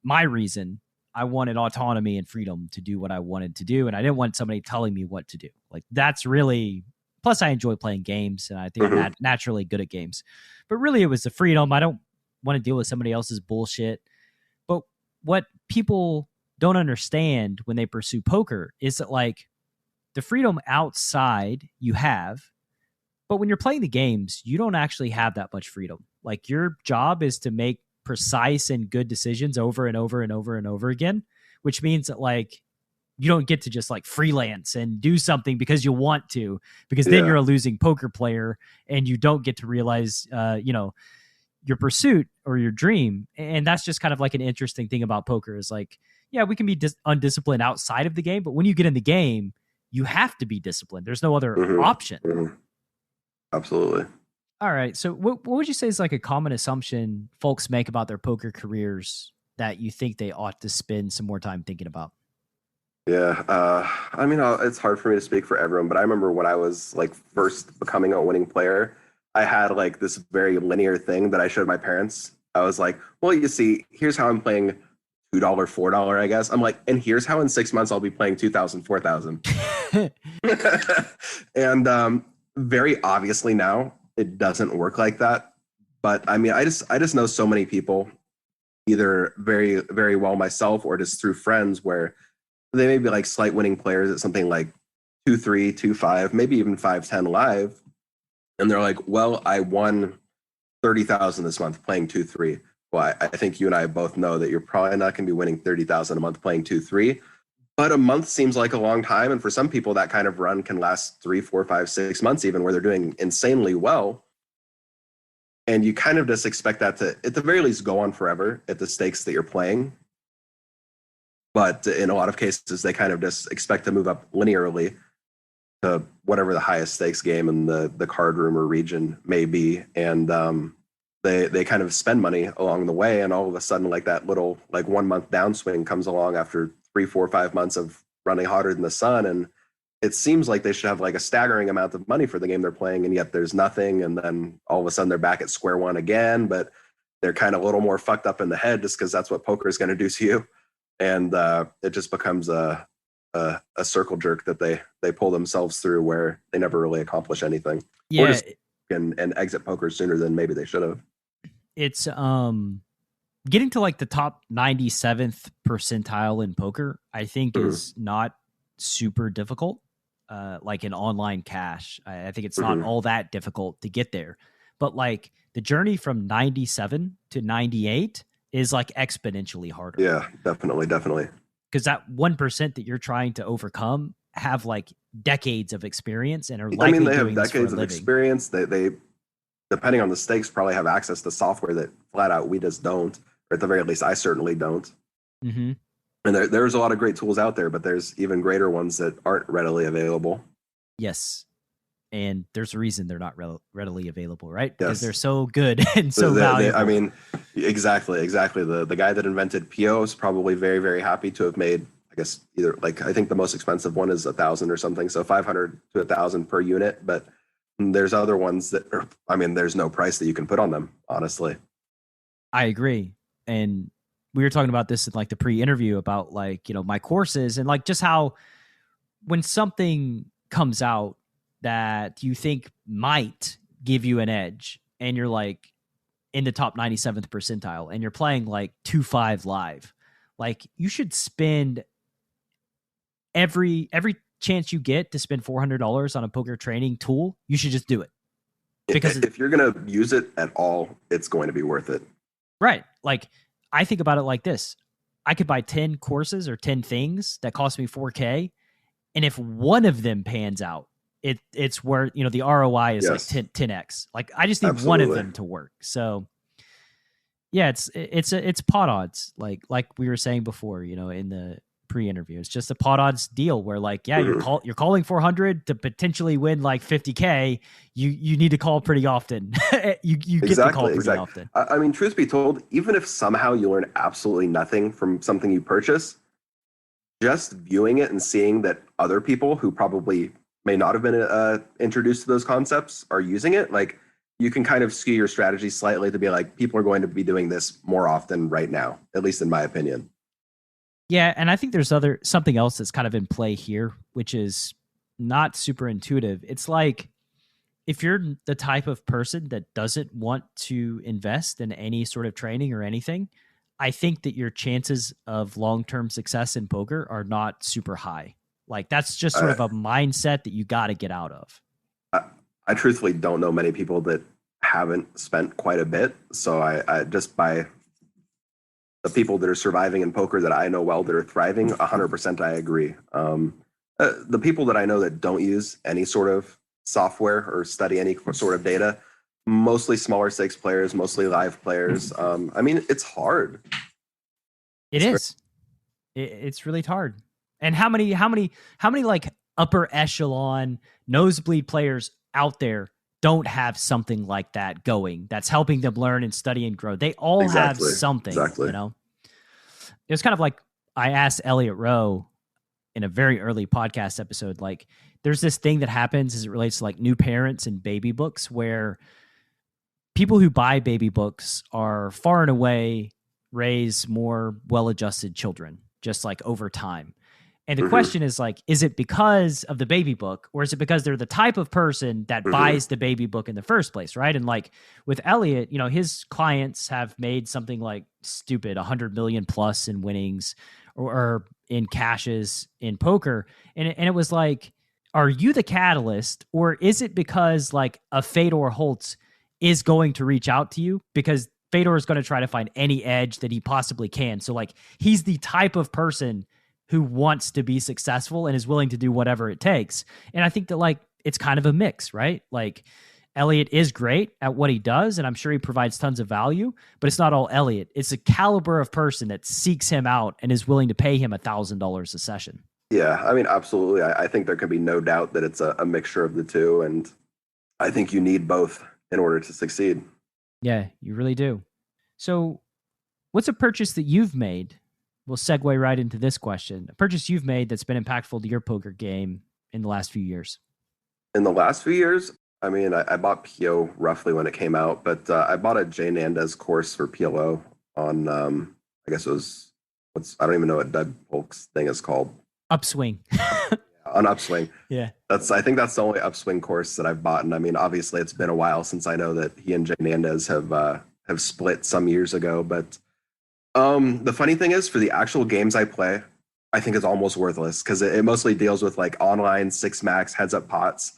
S2: My reason, I wanted autonomy and freedom to do what I wanted to do, and I didn't want somebody telling me what to do. Like, that's really Plus, I enjoy playing games, and I think I'm naturally good at games. But really, it was the freedom. I don't want to deal with somebody else's bullshit. But what people don't understand when they pursue poker is that, like, the freedom outside you have, but when you're playing the games, you don't actually have that much freedom. Like, your job is to make precise and good decisions over and over and over and over again, which means that, like, you don't get to just like freelance and do something because you want to, because then you're a losing poker player and you don't get to realize, your pursuit or your dream. And that's just kind of like an interesting thing about poker is like, yeah, we can be undisciplined outside of the game, but when you get in the game, you have to be disciplined. There's no other option.
S3: Absolutely.
S2: All right. So what would you say is like a common assumption folks make about their poker careers that you think they ought to spend some more time thinking about?
S3: Yeah. I mean, it's hard for me to speak for everyone, but I remember when I was like first becoming a winning player, I had like this very linear thing that I showed my parents. I was like, well, you see, here's how I'm playing $2, $4, I guess. I'm like, and here's how in 6 months I'll be playing 2,000, 4,000. And very obviously now it doesn't work like that. But I mean, I just know so many people, either very, very well myself or just through friends, where they may be like slight winning players at something like 2-3, 2-5, maybe even 5-10 live. And they're like, well, I won 30,000 this month playing 2-3. Well, I think you and I both know that you're probably not going to be winning 30,000 a month playing 2-3. But a month seems like a long time. And for some people, that kind of run can last 3, 4, 5, 6 months, even where they're doing insanely well. And you kind of just expect that to, at the very least, go on forever at the stakes that you're playing. But in a lot of cases, they kind of just expect to move up linearly to whatever the highest stakes game in the card room or region may be. And they kind of spend money along the way. And all of a sudden, like that little like 1 month downswing comes along after 3, 4, 5 months of running hotter than the sun. And it seems like they should have like a staggering amount of money for the game they're playing. And yet there's nothing. And then all of a sudden they're back at square one again, but they're kind of a little more fucked up in the head just because that's what poker is going to do to you. And it just becomes a circle jerk that they pull themselves through where they never really accomplish anything.
S2: Yeah.
S3: Or just and exit poker sooner than maybe they should have.
S2: It's getting to like the top 97th percentile in poker, I think is not super difficult. Like in online cash, I think it's not all that difficult to get there. But like the journey from 97 to 98 is like exponentially harder.
S3: Yeah, definitely.
S2: Because that 1% that you're trying to overcome have like decades of experience and are likely
S3: I mean, they
S2: doing
S3: have
S2: this for a
S3: decades of
S2: living.
S3: experience. They depending on the stakes, probably have access to software that flat out we just don't, or at the very least, I certainly don't.
S2: Mm-hmm.
S3: And there's a lot of great tools out there, but there's even greater ones that aren't readily available.
S2: Yes. And there's a reason they're not readily available, right? Because
S3: Yes.
S2: they're so good and so valuable.
S3: I mean, exactly. The guy that invented PO is probably very, very happy to have made, I guess, either like, I think the most expensive one is 1,000 or something. So 500 to 1,000 per unit. But there's other ones that are, I mean, there's no price that you can put on them, honestly.
S2: I agree. And we were talking about this in like the pre-interview about like, you know, my courses and like just how when something comes out that you think might give you an edge and you're like in the top 97th percentile and you're playing like 2-5 live, like you should spend every chance you get to spend $400 on a poker training tool, you should just do it. Because
S3: if you're going to use it at all, it's going to be worth it.
S2: Right. Like I think about it like this. I could buy 10 courses or 10 things that cost me $4,000. And if one of them pans out, it's where, you know, the ROI is
S3: Yes.
S2: like 10x. Like I just need one of them to work. So yeah, it's pot odds. Like we were saying before, you know, in the pre-interview, it's just a pot odds deal where like, yeah, you're calling 400 to potentially win like $50,000. You need to call pretty often. you get to call pretty often.
S3: I mean, truth be told, even if somehow you learn absolutely nothing from something you purchase, just viewing it and seeing that other people who probably may not have been introduced to those concepts are using it, like you can kind of skew your strategy slightly to be like, people are going to be doing this more often right now, at least in my opinion.
S2: Yeah, and I think there's something else that's kind of in play here, which is not super intuitive. It's like if you're the type of person that doesn't want to invest in any sort of training or anything, I think that your chances of long-term success in poker are not super high. Like that's just sort of a mindset that you got to get out of.
S3: I truthfully don't know many people that haven't spent quite a bit. So I just by the people that are surviving in poker that I know well that are thriving, 100% I agree. The people that I know that don't use any sort of software or study any sort of data, mostly smaller stakes players, mostly live players. I mean, it's hard.
S2: It's really hard. And how many like upper echelon nosebleed players out there don't have something like that going that's helping them learn and study and grow? They all have something, you know? It was kind of like I asked Elliot Rowe in a very early podcast episode, like there's this thing that happens as it relates to like new parents and baby books where people who buy baby books are far and away raise more well-adjusted children, just like over time. And the question is like, is it because of the baby book or is it because they're the type of person that buys the baby book in the first place? Right. And like with Elliot, you know, his clients have made something like stupid 100 million plus in winnings or in cashes in poker. And it was like, are you the catalyst or is it because like a Fedor Holtz is going to reach out to you because Fedor is going to try to find any edge that he possibly can. So like he's the type of person who wants to be successful and is willing to do whatever it takes. And I think that like, it's kind of a mix, right? Like Elliot is great at what he does, and I'm sure he provides tons of value, but it's not all Elliot. It's a caliber of person that seeks him out and is willing to pay him $1,000 a session.
S3: Yeah, I mean, absolutely. I think there can be no doubt that it's a mixture of the two. And I think you need both in order to succeed.
S2: Yeah, you really do. So what's a purchase that you've made? We'll segue right into this question. A purchase you've made that's been impactful to your poker game in the last few years.
S3: In the last few years, I mean, I bought PO roughly when it came out, but I bought a Jay Nandez course for PLO on, I guess it was, I don't even know what Doug Polk's thing is called.
S2: Upswing.
S3: On Upswing.
S2: Yeah.
S3: I think that's the only Upswing course that I've bought. And I mean, obviously it's been a while since I know that he and Jay Nandez have split some years ago, but the funny thing is for the actual games I play, I think it's almost worthless because it mostly deals with like online 6-max heads up pots.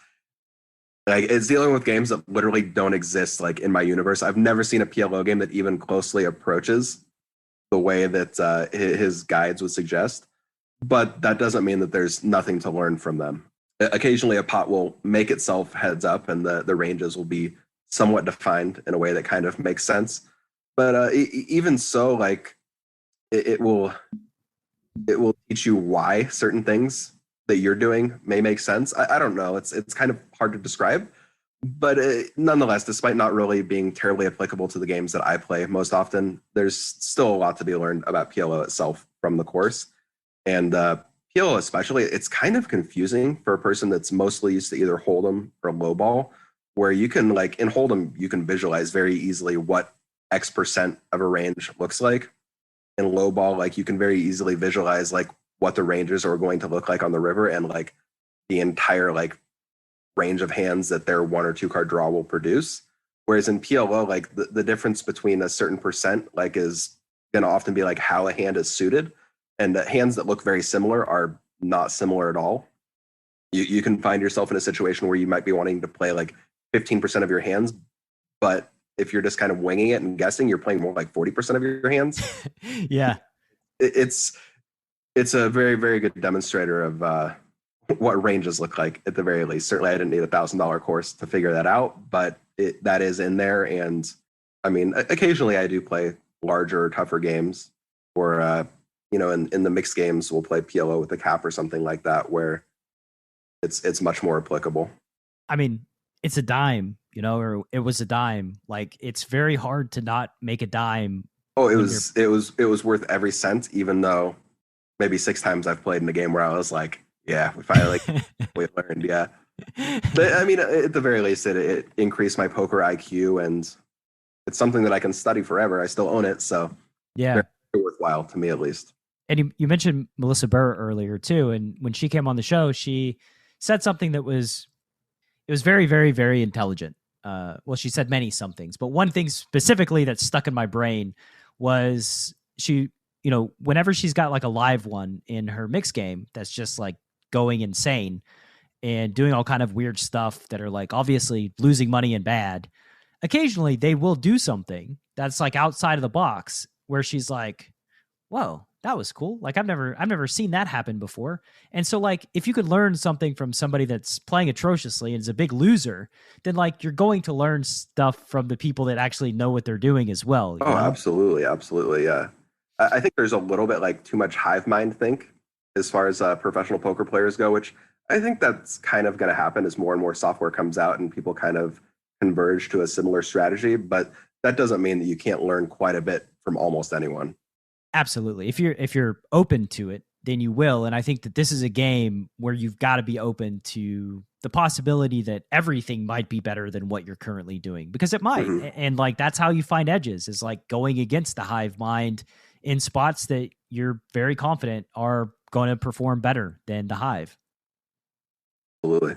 S3: Like it's dealing with games that literally don't exist like in my universe. I've never seen a PLO game that even closely approaches the way that his guides would suggest. But that doesn't mean that there's nothing to learn from them. Occasionally a pot will make itself heads up and the ranges will be somewhat defined in a way that kind of makes sense. But even so, like it will teach you why certain things that you're doing may make sense. I don't know. It's kind of hard to describe, but nonetheless, despite not really being terribly applicable to the games that I play most often, there's still a lot to be learned about PLO itself from the course. And PLO especially, it's kind of confusing for a person that's mostly used to either Hold'em or lowball, where you can like in Hold'em, you can visualize very easily what X% of a range looks like. In lowball, like you can very easily visualize like what the ranges are going to look like on the river and like the entire like range of hands that their 1 or 2 card draw will produce. Whereas in PLO, like the difference between a certain percent like is going to often be like how a hand is suited, and the hands that look very similar are not similar at all. You can find yourself in a situation where you might be wanting to play like 15% of your hands, but if you're just kind of winging it and guessing, you're playing more like 40% of your hands.
S2: Yeah.
S3: It's a very, very good demonstrator of what ranges look like at the very least. Certainly I didn't need $1,000 course to figure that out, but that is in there. And I mean, occasionally I do play larger, tougher games or, in the mixed games, we'll play PLO with a cap or something like that, where it's much more applicable.
S2: I mean, it's a dime, or it was a dime. Like it's very hard to not make a dime.
S3: Oh, it was worth every cent, even though maybe 6 times I've played in a game where I was like, yeah, we finally we learned. Yeah. But I mean, at the very least, it increased my poker IQ, and it's something that I can study forever. I still own it. So
S2: yeah,
S3: very worthwhile to me, at least.
S2: And you mentioned Melissa Burr earlier too. And when she came on the show, she said something that was It was very, very, very intelligent. Well, she said many somethings, but one thing specifically that stuck in my brain was she, whenever she's got like a live one in her mix game that's just like going insane and doing all kind of weird stuff that are like obviously losing money and bad, occasionally they will do something that's like outside of the box where she's like, whoa, that was cool. Like I've never seen that happen before. And so like, if you could learn something from somebody that's playing atrociously and is a big loser, then like you're going to learn stuff from the people that actually know what they're doing as well.
S3: Oh, absolutely. Absolutely. Yeah. I think there's a little bit like too much hive mind think as far as professional poker players go, which I think that's kind of going to happen as more and more software comes out and people kind of converge to a similar strategy. But that doesn't mean that you can't learn quite a bit from almost anyone.
S2: Absolutely. If you're open to it, then you will. And I think that this is a game where you've got to be open to the possibility that everything might be better than what you're currently doing, because it might. Mm-hmm. And like, that's how you find edges, is like going against the hive mind in spots that you're very confident are going to perform better than the hive.
S3: Absolutely.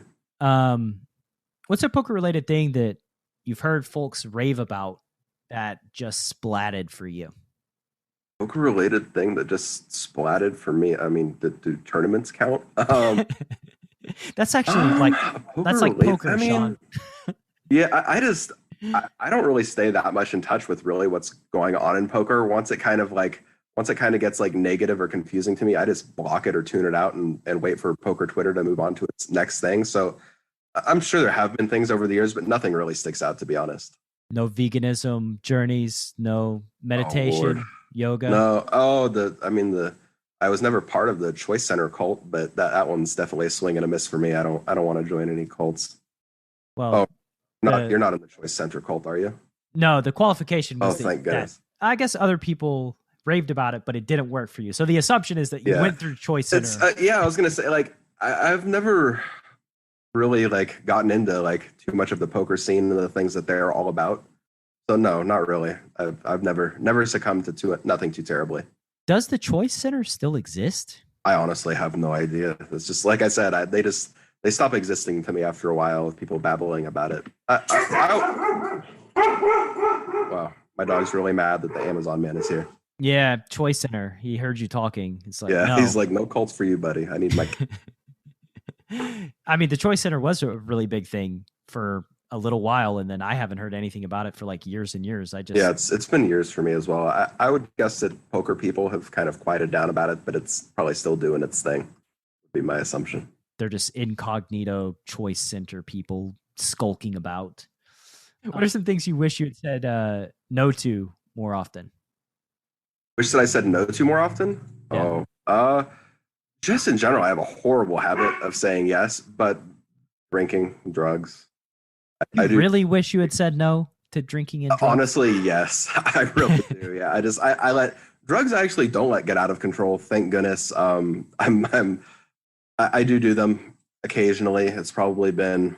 S2: What's a poker related thing that you've heard folks rave about that just splatted for you?
S3: Poker related thing that just splatted for me. I mean, do tournaments count?
S2: That's actually that's like poker, I mean, Sean.
S3: Yeah, I don't really stay that much in touch with really what's going on in poker. Once it kind of gets like negative or confusing to me, I just block it or tune it out and wait for poker Twitter to move on to its next thing. So I'm sure there have been things over the years, but nothing really sticks out, to be honest.
S2: No veganism journeys, no meditation, yoga.
S3: No. I was never part of the Choice Center cult, but that one's definitely a swing and a miss for me. I don't want to join any cults.
S2: Well,
S3: you're not in the Choice Center cult, are you?
S2: No, the qualification was
S3: thank goodness.
S2: I guess other people raved about it, but it didn't work for you. So the assumption is that you went through Choice Center.
S3: I was gonna say, like, I've never really like gotten into like too much of the poker scene and the things that they're all about. So no, not really. I've never succumbed to nothing too terribly.
S2: Does the Choice Center still exist?
S3: I honestly have no idea. It's just like I said, they stop existing to me after a while with people babbling about it. Wow, my dog's really mad that the Amazon man is here.
S2: Yeah, Choice Center. He heard you talking. It's like,
S3: no. He's like, no cults for you, buddy. I need my.
S2: I mean, the Choice Center was a really big thing for a little while, and then I haven't heard anything about it for like years and years.
S3: It's been years for me as well. I would guess that poker people have kind of quieted down about it, but it's probably still doing its thing, would be my assumption.
S2: They're just incognito Choice Center people skulking about. What are some things you wish you had said no to more often?
S3: Wish that I said no to more often? Yeah. Just in general, I have a horrible habit of saying yes, but drinking, drugs.
S2: I really wish you had said no to drinking and drugs?
S3: Honestly, yes. I really do. Yeah. I let drugs, I actually don't let get out of control. Thank goodness. I do them occasionally. It's probably been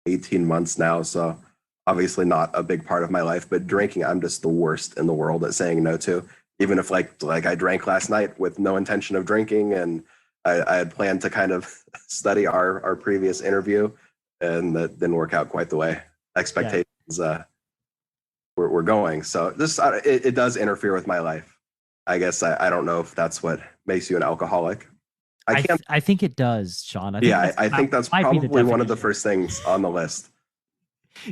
S3: 18 months now. So obviously not a big part of my life, but drinking, I'm just the worst in the world at saying no to. Even if like I drank last night with no intention of drinking, and I had planned to kind of study our previous interview, and that didn't work out quite the way expectations were going. So this it does interfere with my life. I guess I don't know if that's what makes you an alcoholic.
S2: I think it does, Sean.
S3: I think that's probably one of the first things on the list.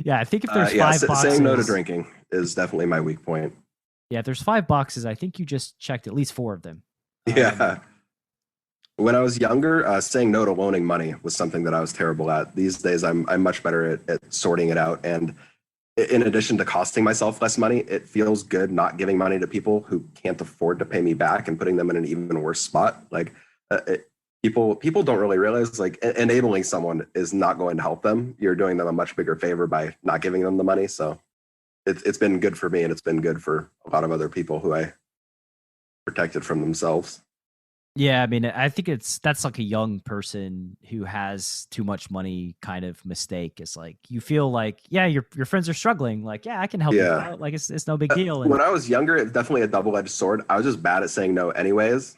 S2: Yeah, I think if there's 5 boxes,
S3: saying no to drinking is definitely my weak point.
S2: Yeah, if there's 5 boxes, I think you just checked at least 4 of them.
S3: Yeah. When I was younger, saying no to loaning money was something that I was terrible at. These days, I'm much better at sorting it out. And in addition to costing myself less money, it feels good not giving money to people who can't afford to pay me back and putting them in an even worse spot. Like people don't really realize like enabling someone is not going to help them. You're doing them a much bigger favor by not giving them the money. So it's been good for me, and it's been good for a lot of other people who I protected from themselves.
S2: Yeah, I mean, I think that's like a young person who has too much money kind of mistake. It's like you feel like, yeah, your friends are struggling. Like, yeah, I can help you out. Like it's no big deal.
S3: When I was younger, it's definitely a double-edged sword. I was just bad at saying no anyways.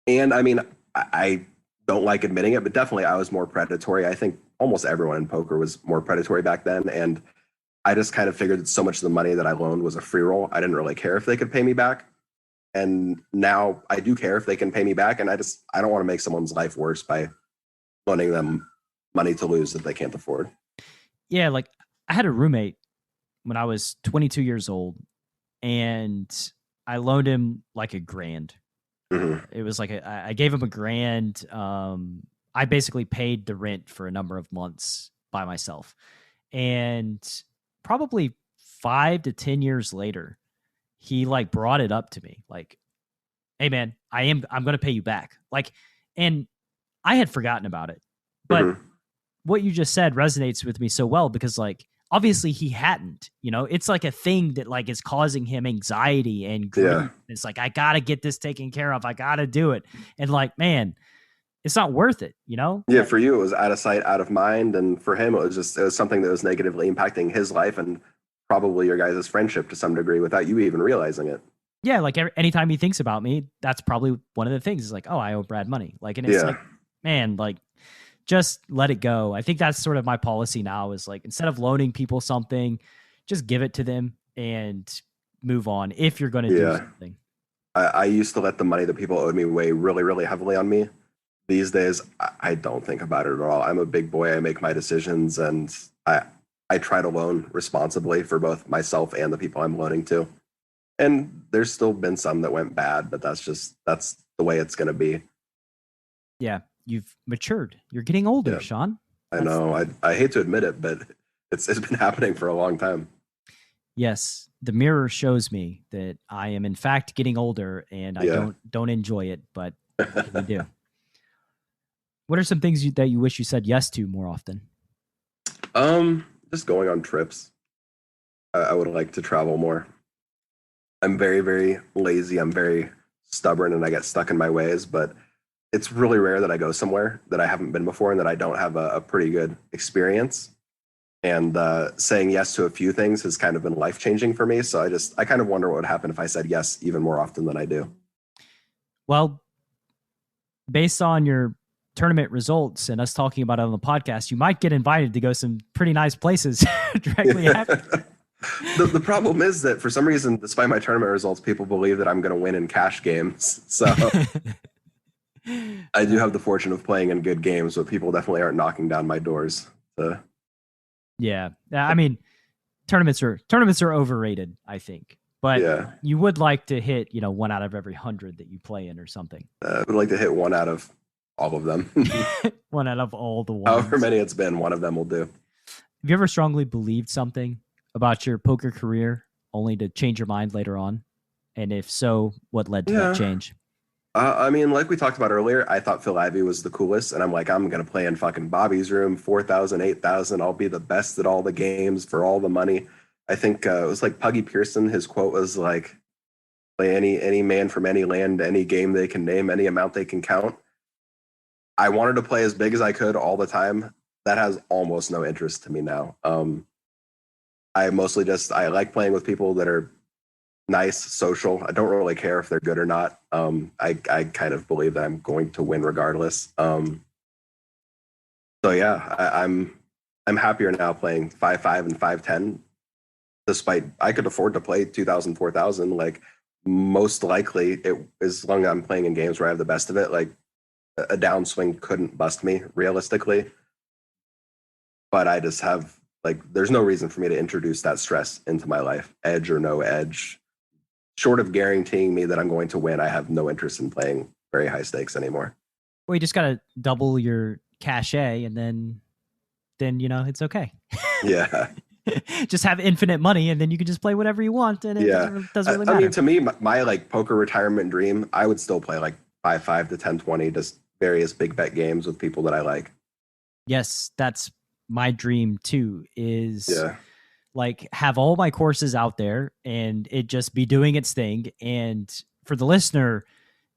S3: And I mean, I don't like admitting it, but definitely I was more predatory. I think almost everyone in poker was more predatory back then. And I just kind of figured that so much of the money that I loaned was a free roll. I didn't really care if they could pay me back. And now I do care if they can pay me back. And I don't want to make someone's life worse by loaning them money to lose that they can't afford.
S2: Yeah, like I had a roommate when I was 22 years old, and I loaned him like $1,000.
S3: Mm-hmm.
S2: It was like I gave him $1,000. I basically paid the rent for a number of months by myself, and probably 5 to 10 years later, he like brought it up to me, like, "Hey man, I'm going to pay you back." Like, and I had forgotten about it, but what you just said resonates with me so well, because like, obviously he hadn't, it's like a thing that like is causing him anxiety and grief.
S3: Yeah.
S2: It's like, I got to get this taken care of. I got to do it. And like, man, it's not worth it,
S3: Yeah. For you, it was out of sight, out of mind. And for him, it was something that was negatively impacting his life and probably your guys' friendship to some degree without you even realizing it.
S2: Yeah. Like anytime he thinks about me, that's probably one of the things is like, oh, I owe Brad money. Like, and it's like, man, like, just let it go. I think that's sort of my policy now is like, instead of loaning people something, just give it to them and move on if you're going to do something.
S3: I used to let the money that people owed me weigh really, really heavily on me. These days, I don't think about it at all. I'm a big boy. I make my decisions, and I try to loan responsibly for both myself and the people I'm loaning to. And there's still been some that went bad, but that's the way it's going to be.
S2: Yeah. You've matured. You're getting older, Sean.
S3: I know. I hate to admit it, but it's been happening for a long time.
S2: Yes. The mirror shows me that I am in fact getting older, and I don't enjoy it, but we do. What are some things that you wish you said yes to more often?
S3: Just going on trips. I would like to travel more. I'm very, very lazy. I'm very stubborn, and I get stuck in my ways, but it's really rare that I go somewhere that I haven't been before and that I don't have a pretty good experience. And saying yes to a few things has kind of been life-changing for me. So I kind of wonder what would happen if I said yes even more often than I do.
S2: Well, based on your tournament results and us talking about it on the podcast, you might get invited to go some pretty nice places directly after.
S3: The problem is that for some reason, despite my tournament results, people believe that I'm going to win in cash games. So I do have the fortune of playing in good games, but people definitely aren't knocking down my doors.
S2: Yeah. I mean, tournaments are overrated, I think. But you would like to hit, 1 out of every 100 that you play in or something.
S3: I would like to hit 1 out of all of them.
S2: 1 out of all the ones.
S3: However many it's been, one of them will do.
S2: Have you ever strongly believed something about your poker career only to change your mind later on? And if so, what led to that change?
S3: I mean, like we talked about earlier, I thought Phil Ivey was the coolest, and I'm like, I'm going to play in fucking Bobby's room, 4,000, 8,000. I'll be the best at all the games for all the money. I think it was like Puggy Pearson. His quote was like, play any man from any land, any game they can name, any amount they can count. I wanted to play as big as I could all the time. That has almost no interest to me now. I mostly I like playing with people that are nice, social. I don't really care if they're good or not. I kind of believe that I'm going to win regardless. So yeah, I'm happier now playing 5-5 and 5-10. Despite I could afford to play 2,000, 4,000. Like most likely, as long as I'm playing in games where I have the best of it, like a downswing couldn't bust me realistically. But I just have there's no reason for me to introduce that stress into my life, edge or no edge. Short of guaranteeing me that I'm going to win, I have no interest in playing very high stakes anymore.
S2: Well, you just got to double your cachet, and then it's okay.
S3: Yeah.
S2: Just have infinite money, and then you can just play whatever you want, and it doesn't really matter.
S3: I mean, to me, my poker retirement dream, I would still play 5-5 to 10-20, just various big bet games with people that I like.
S2: Yes, that's my dream too, is have all my courses out there and it just be doing its thing. And for the listener,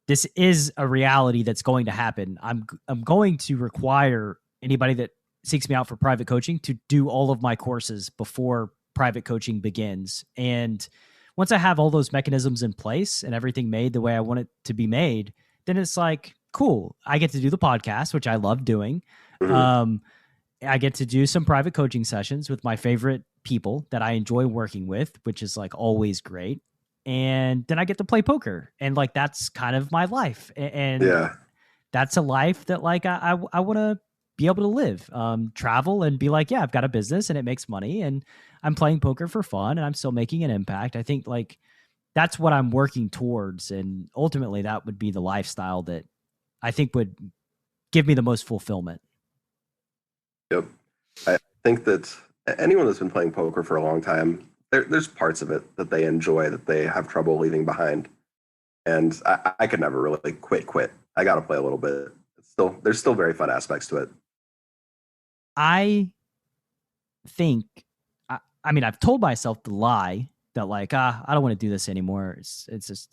S2: this is a reality that's going to happen. I'm going to require anybody that seeks me out for private coaching to do all of my courses before private coaching begins. And once I have all those mechanisms in place and everything made the way I want it to be made, then it's like, cool, I get to do the podcast, which I love doing. Mm-hmm. I get to do some private coaching sessions with my favorite people that I enjoy working with, which is like always great. And then I get to play poker, and like that's kind of my life. And that's a life that like I want to be able to live, travel and be like, yeah, I've got a business and it makes money and I'm playing poker for fun and I'm still making an impact. I think like that's what I'm working towards. And ultimately that would be the lifestyle that I think would give me the most fulfillment.
S3: Yep. I think that anyone that's been playing poker for a long time, there's parts of it that they enjoy that they have trouble leaving behind. And I could never really quit. I got to play a little bit. There's still very fun aspects to it.
S2: I think, I mean, I've told myself the lie that like, I don't want to do this anymore. It's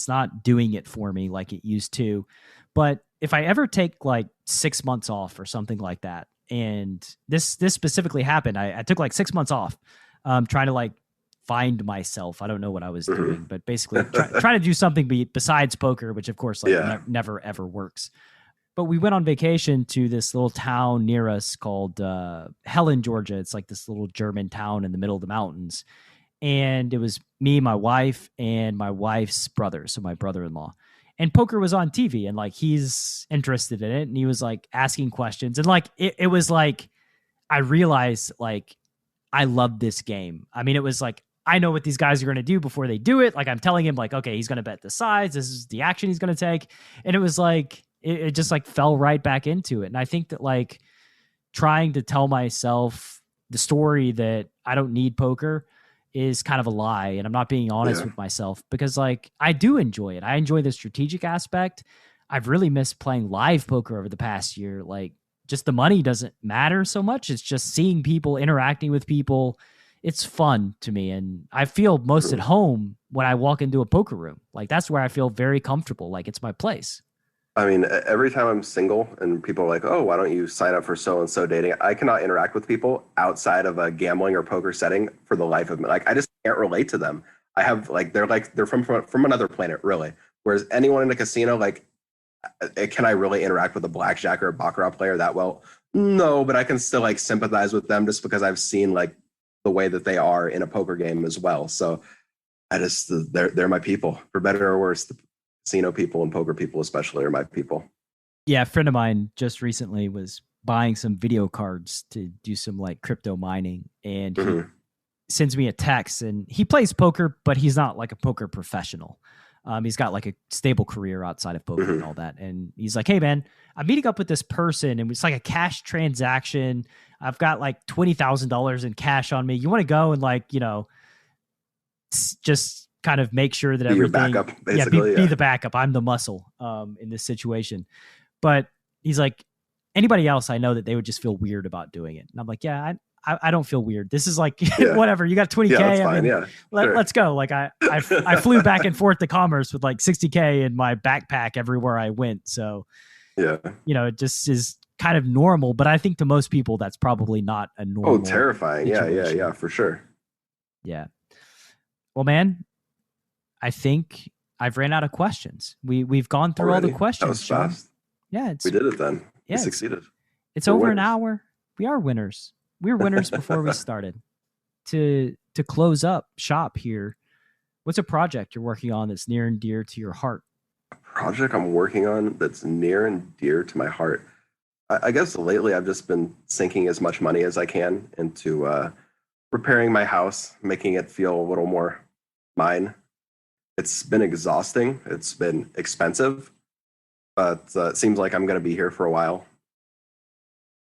S2: not doing it for me like it used to. But if I ever take like 6 months off or something like that, and this specifically happened, I took like 6 months off, trying to like find myself. I don't know what I was doing, but basically trying to do something besides poker, which of course like never ever works. But we went on vacation to this little town near us called Helen, Georgia. It's like this little German town in the middle of the mountains. And it was me, my wife, and my wife's brother, so my brother-in-law. And poker was on TV, and like he's interested in it, and he was like asking questions. And like it was like I realized like I love this game. I mean, it was like I know what these guys are going to do before they do it. Like I'm telling him like, okay, he's going to bet the sides. This is the action he's going to take. And it was like it just like fell right back into it. And I think that like trying to tell myself the story that I don't need poker is kind of a lie. And I'm not being honest with myself because like I do enjoy it. I enjoy the strategic aspect. I've really missed playing live poker over the past year. Like just the money doesn't matter so much. It's just seeing people, interacting with people. It's fun to me. And I feel most at home when I walk into a poker room. Like that's where I feel very comfortable. Like it's my place.
S3: I mean, every time I'm single and people are like, oh, why don't you sign up for so-and-so dating? I cannot interact with people outside of a gambling or poker setting for the life of me. Like, I just can't relate to them. I have they're from another planet, really. Whereas anyone in a casino, like, can I really interact with a blackjack or a baccarat player that well? No, but I can still like sympathize with them just because I've seen like the way that they are in a poker game as well. So they're my people, for better or worse. The casino people and poker people especially are my people.
S2: Yeah, a friend of mine just recently was buying some video cards to do some like crypto mining, and he sends me a text, and he plays poker, but he's not like a poker professional. He's got like a stable career outside of poker and all that. And he's like, hey man, I'm meeting up with this person and it's like a cash transaction. I've got like $20,000 in cash on me. You want to go and like, you know, just kind of make sure that everything,
S3: your backup, basically.
S2: Be the backup. I'm the muscle in this situation. But he's like, anybody else, I know that they would just feel weird about doing it. And I'm like, yeah, I don't feel weird. This is like, whatever. You got 20K.
S3: Yeah, that's fine.
S2: Let's go. Like I flew back and forth to Commerce with like 60K in my backpack everywhere I went. So, you know, it just is kind of normal. But I think to most people, that's probably not a normal.
S3: Oh, terrifying. Situation. Yeah, for sure.
S2: Yeah. Well, man, I think I've ran out of questions. We've gone through all the questions.
S3: That was fast.
S2: Yeah,
S3: we did it then.
S2: Yeah,
S3: we succeeded.
S2: It's over an hour. We are winners. We were winners before we started. To close up shop here, what's a project you're working on that's near and dear to your heart?
S3: A project I'm working on that's near and dear to my heart. I guess lately I've just been sinking as much money as I can into repairing my house, making it feel a little more mine. It's been exhausting. It's been expensive, but it seems like I'm going to be here for a while.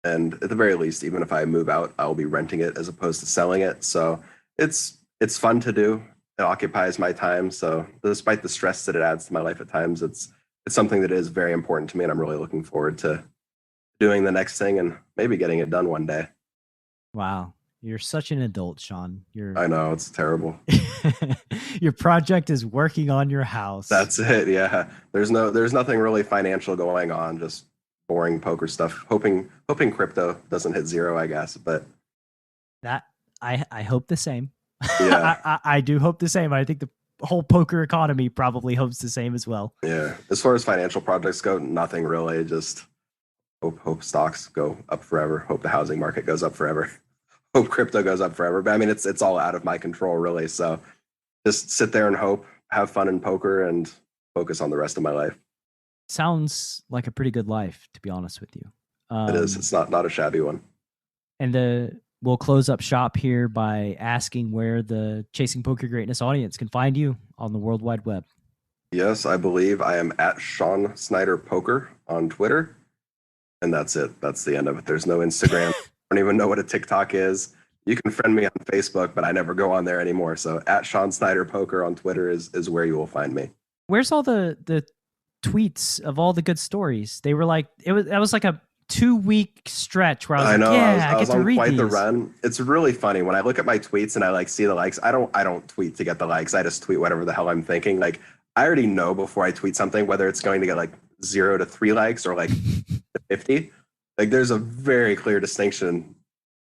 S3: And at the very least, even if I move out, I'll be renting it as opposed to selling it. So it's fun to do. It occupies my time. So despite the stress that it adds to my life at times, it's something that is very important to me. And I'm really looking forward to doing the next thing and maybe getting it done one day.
S2: Wow. You're such an adult, Sean.
S3: I know, it's terrible.
S2: Your project is working on your house.
S3: That's it. Yeah. There's nothing really financial going on. Just boring poker stuff. Hoping crypto doesn't hit zero, I guess. But
S2: that I hope the same.
S3: Yeah.
S2: I do hope the same. I think the whole poker economy probably hopes the same as well.
S3: Yeah. As far as financial projects go, nothing really. Just Hope stocks go up forever. Hope the housing market goes up forever. Hope crypto goes up forever. But I mean, it's all out of my control, really. So just sit there and hope, have fun in poker, and focus on the rest of my life.
S2: Sounds like a pretty good life, to be honest with you.
S3: It is. It's not a shabby one.
S2: And we'll close up shop here by asking where the Chasing Poker Greatness audience can find you on the World Wide Web.
S3: Yes, I believe I am at Sean Snyder Poker on Twitter. And that's it. That's the end of it. There's no Instagram. I don't even know what a TikTok is. You can friend me on Facebook, but I never go on there anymore. So at Sean Snyder Poker on Twitter is where you will find me.
S2: Where's all the tweets of all the good stories? They were like, that was like a 2-week stretch where I was I was on quite the run. It's really funny when I look at my tweets and I like see the likes. I don't tweet to get the likes. I just tweet whatever the hell I'm thinking. Like I already know before I tweet something whether it's going to get like 0 to 3 likes or like 50. Like there's a very clear distinction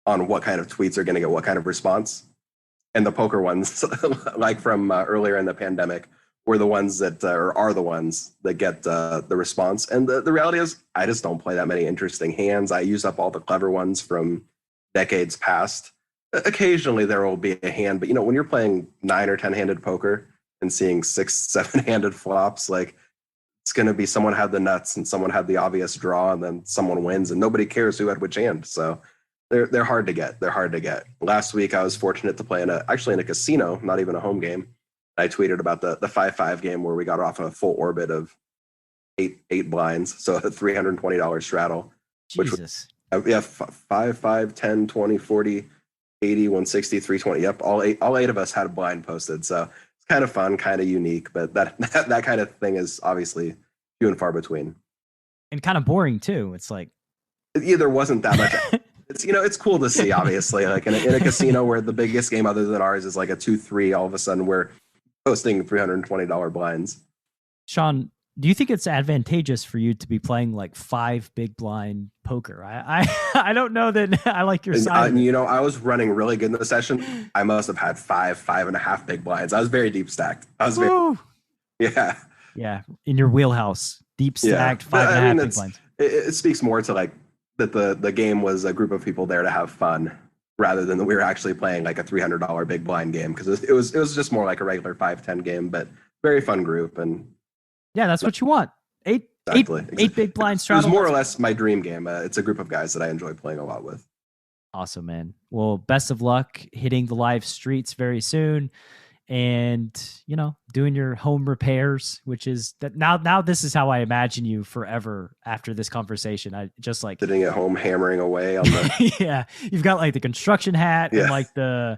S2: on what kind of tweets are going to get what kind of response. And the poker ones, like from earlier in the pandemic, were the ones that are the ones that get the response. And the reality is I just don't play that many interesting hands. I use up all the clever ones from decades past. Occasionally there will be a hand, but when you're playing 9 or 10 handed poker and seeing 6, 7 handed flops, like it's going to be someone had the nuts and someone had the obvious draw and then someone wins and nobody cares who had which hand. So they're hard to get. They're hard to get. Last week I was fortunate to play in a casino, not even a home game. I tweeted about the 5-5 game where we got off a full orbit of eight blinds. So a $320 straddle. Jesus.
S3: Which was, 5, 5, 10, 20, 40, 80, 160, 320. Yep. All eight of us had a blind posted. So it's kind of fun, kind of unique, but that kind of thing is obviously few and far between.
S2: And kind of boring too. It's like
S3: it either wasn't that much. It's cool to see, obviously, like in a casino where the biggest game other than ours is like a 2-3, all of a sudden we're posting $320 blinds.
S2: Sean, do you think it's advantageous for you to be playing like 5 big blind poker? I don't know that I like your side.
S3: I was running really good in the session. I must have had 5.5 big blinds. I was very deep stacked.
S2: Yeah, in your wheelhouse, deep stacked 5.5 big blinds.
S3: It speaks more to like that the game was a group of people there to have fun rather than that we were actually playing like a $300 big blind game, because it was just more like a regular 5-10 game, but very fun group. And
S2: yeah, that's what you want. Eight big blind straddle.
S3: It was more or less my dream game. It's a group of guys that I enjoy playing a lot with.
S2: Awesome, man. Well, best of luck hitting the live streets very soon. And, doing your home repairs, which is that now this is how I imagine you forever after this conversation. I just like
S3: sitting at home, hammering away on the,
S2: yeah, you've got like the construction hat and like the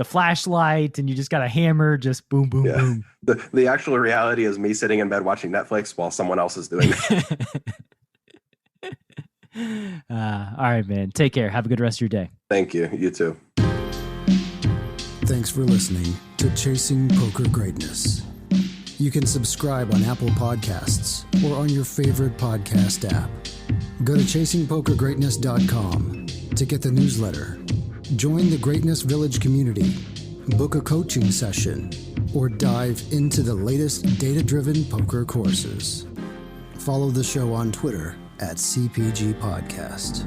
S2: flashlight and you just got a hammer, just boom, boom, boom.
S3: The actual reality is me sitting in bed watching Netflix while someone else is doing it.
S2: All right, man. Take care. Have a good rest of your day.
S3: Thank you. You too.
S1: Thanks for listening to Chasing Poker Greatness. You can subscribe on Apple Podcasts or on your favorite podcast app. Go to chasingpokergreatness.com to get the newsletter, join the Greatness Village community, book a coaching session, or dive into the latest data-driven poker courses. Follow the show on Twitter @CPG Podcast.